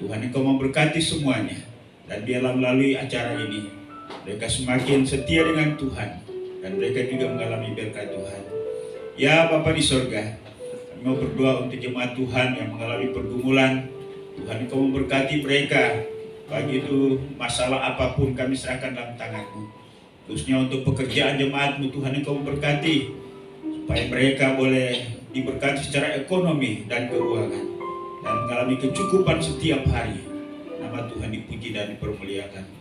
Tuhan Engkau memberkati semuanya, dan biarlah melalui acara ini mereka semakin setia dengan Tuhan, dan mereka juga mengalami berkat Tuhan. Ya Bapa di sorga, kami mau berdoa untuk jemaat Tuhan yang mengalami pergumulan. Tuhan Engkau memberkati mereka, baik itu masalah apapun kami serahkan dalam tangan-Mu. Khususnya untuk pekerjaan jemaat-Mu, Tuhan Engkau memberkati, supaya mereka boleh diberkati secara ekonomi dan keuangan, dan mengalami kecukupan setiap hari. Nama Tuhan dipuji dan dipermuliakan.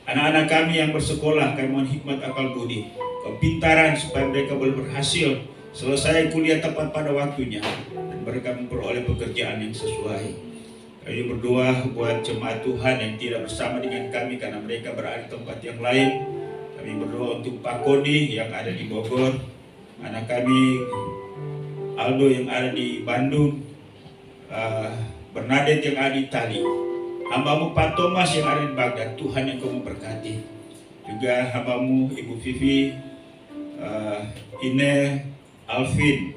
Anak-anak kami yang bersekolah, kami mohon hikmat akal budi, kepintaran supaya mereka boleh berhasil selesai kuliah tepat pada waktunya, dan mereka memperoleh pekerjaan yang sesuai. Kami berdoa buat jemaat Tuhan yang tidak bersama dengan kami karena mereka berada di tempat yang lain. Kami berdoa untuk Pak Kodi yang ada di Bogor, anak kami Aldo yang ada di Bandung, Bernadette yang ada di Itali, hamba-Mu Pak Thomas yang ada di Baghdad. Tuhan yang Kau memberkati. Juga hamba-Mu Ibu Vivi, Ine, Alvin,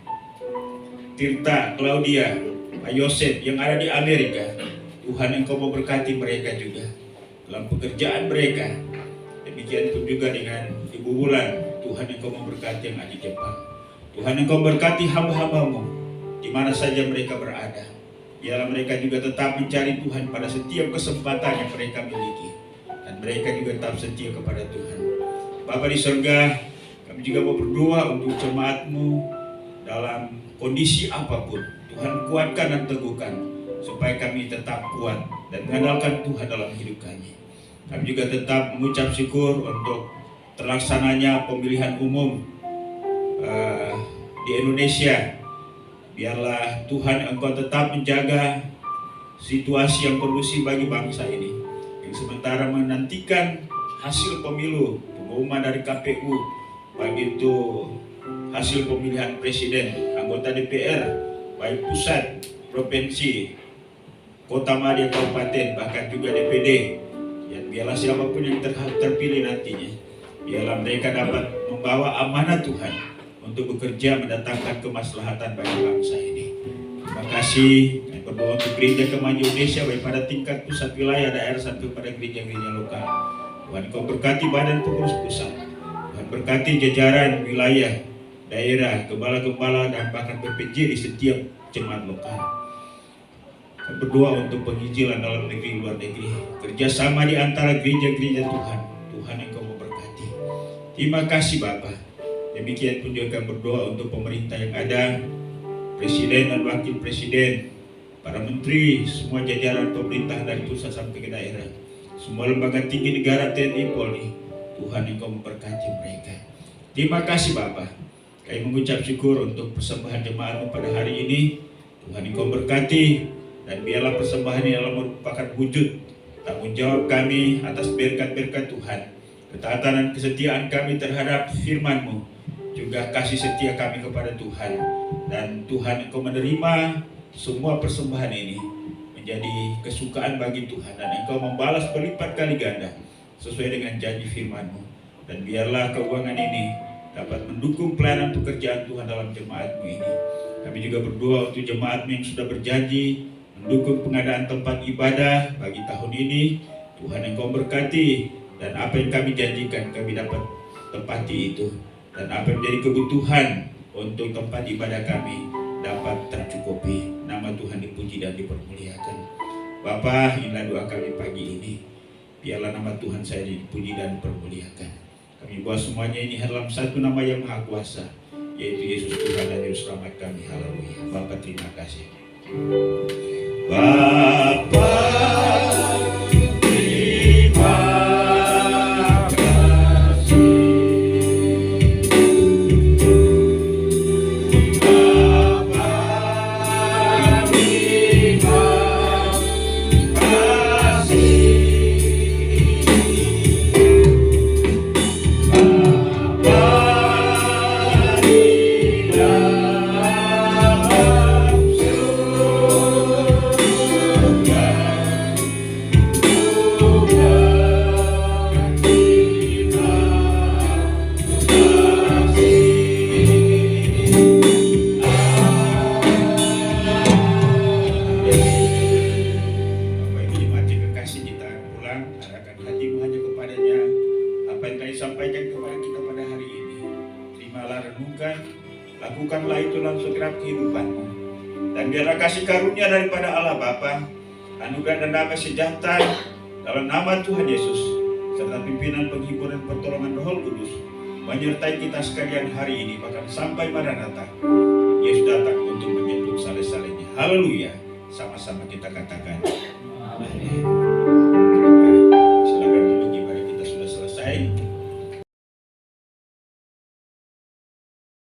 Tirta, Claudia, Pak Yosef yang ada di Amerika. Tuhan yang Kau memberkati mereka juga dalam pekerjaan mereka. Demikian pun juga dengan Ibu Wulan. Tuhan yang Kau memberkati yang ada di Jepang. Tuhan yang Kau memberkati hamba-hamba-Mu di mana saja mereka berada. Biarlah mereka juga tetap mencari Tuhan pada setiap kesempatan yang mereka miliki, dan mereka juga tetap setia kepada Tuhan. Bapa di surga, kami juga mau berdoa untuk jemaat-Mu dalam kondisi apapun. Tuhan kuatkan dan teguhkan supaya kami tetap kuat dan mengandalkan Tuhan dalam hidup kami. Kami juga tetap mengucap syukur untuk terlaksananya pemilihan umum di Indonesia. Biarlah Tuhan Engkau tetap menjaga situasi yang kondusif bagi bangsa ini, yang sementara menantikan hasil pemilu, pengumuman dari KPU, baik itu hasil pemilihan presiden, anggota DPR, baik pusat, provinsi, kota madya, kabupaten, bahkan juga DPD. Dan biarlah siapapun yang terpilih nantinya, biarlah mereka dapat membawa amanah Tuhan untuk bekerja mendatangkan kemaslahatan bagi bangsa ini. Terima kasih. Kami berdoa untuk Gereja Kemajuan Indonesia baik pada tingkat pusat, wilayah, daerah sampai pada gereja-gereja lokal. Tuhan Kau berkati badan pengurus pusat. Tuhan berkati jajaran wilayah, daerah, gembala-gembala dan bahkan PPJ di setiap jemaat lokal. Kami berdoa untuk penginjilan dalam negeri luar negeri, kerjasama di antara gereja-gereja Tuhan. Tuhan yang Kau memberkati. Terima kasih Bapa. Demikian pun juga berdoa untuk pemerintah yang ada, presiden dan wakil presiden, para menteri, semua jajaran pemerintah dari pusat sampai ke daerah, semua lembaga tinggi negara, TNI, Polri. Tuhan yang Kau memberkati mereka. Terima kasih Bapa. Kami mengucap syukur untuk persembahan jemaat-Mu pada hari ini. Tuhan yang Kau berkati, dan biarlah persembahan ini adalah merupakan wujud tanggung jawab kami atas berkat-berkat Tuhan, ketaatan dan kesetiaan kami terhadap firman-Mu, juga kasih setia kami kepada Tuhan. Dan Tuhan Engkau menerima semua persembahan ini menjadi kesukaan bagi Tuhan, dan Engkau membalas berlipat kali ganda sesuai dengan janji firman-Mu. Dan biarlah keuangan ini dapat mendukung pelayanan pekerjaan Tuhan dalam jemaat-Mu ini. Kami juga berdoa untuk jemaat-Mu yang sudah berjanji mendukung pengadaan tempat ibadah bagi tahun ini. Tuhan Engkau berkati, dan apa yang kami janjikan kami dapat tepati itu. Dan apa yang menjadi kebutuhan untuk tempat ibadah kami dapat tercukupi. Nama Tuhan dipuji dan dipermuliakan. Bapa, inilah doa kami pagi ini. Biarlah nama Tuhan saya dipuji dan dipermuliakan. Kami bawa semuanya ini dalam satu nama yang maha kuasa, yaitu Yesus Tuhan dan Juru Selamat kami. Haleluya. Bapa, terima kasih. Bapa, Bapa Lakukanlah itu dalam segenap kehidupanmu. Dan biarlah kasih karunia daripada Allah Bapa, anugerah dan damai sejahtera dalam nama Tuhan Yesus, serta pimpinan penghibur dan pertolongan Roh Kudus menyertai kita sekalian hari ini, bahkan sampai Maranatha. Yesus datang untuk menjemput saleh-salehnya. Haleluya. Sama-sama kita katakan. Amin.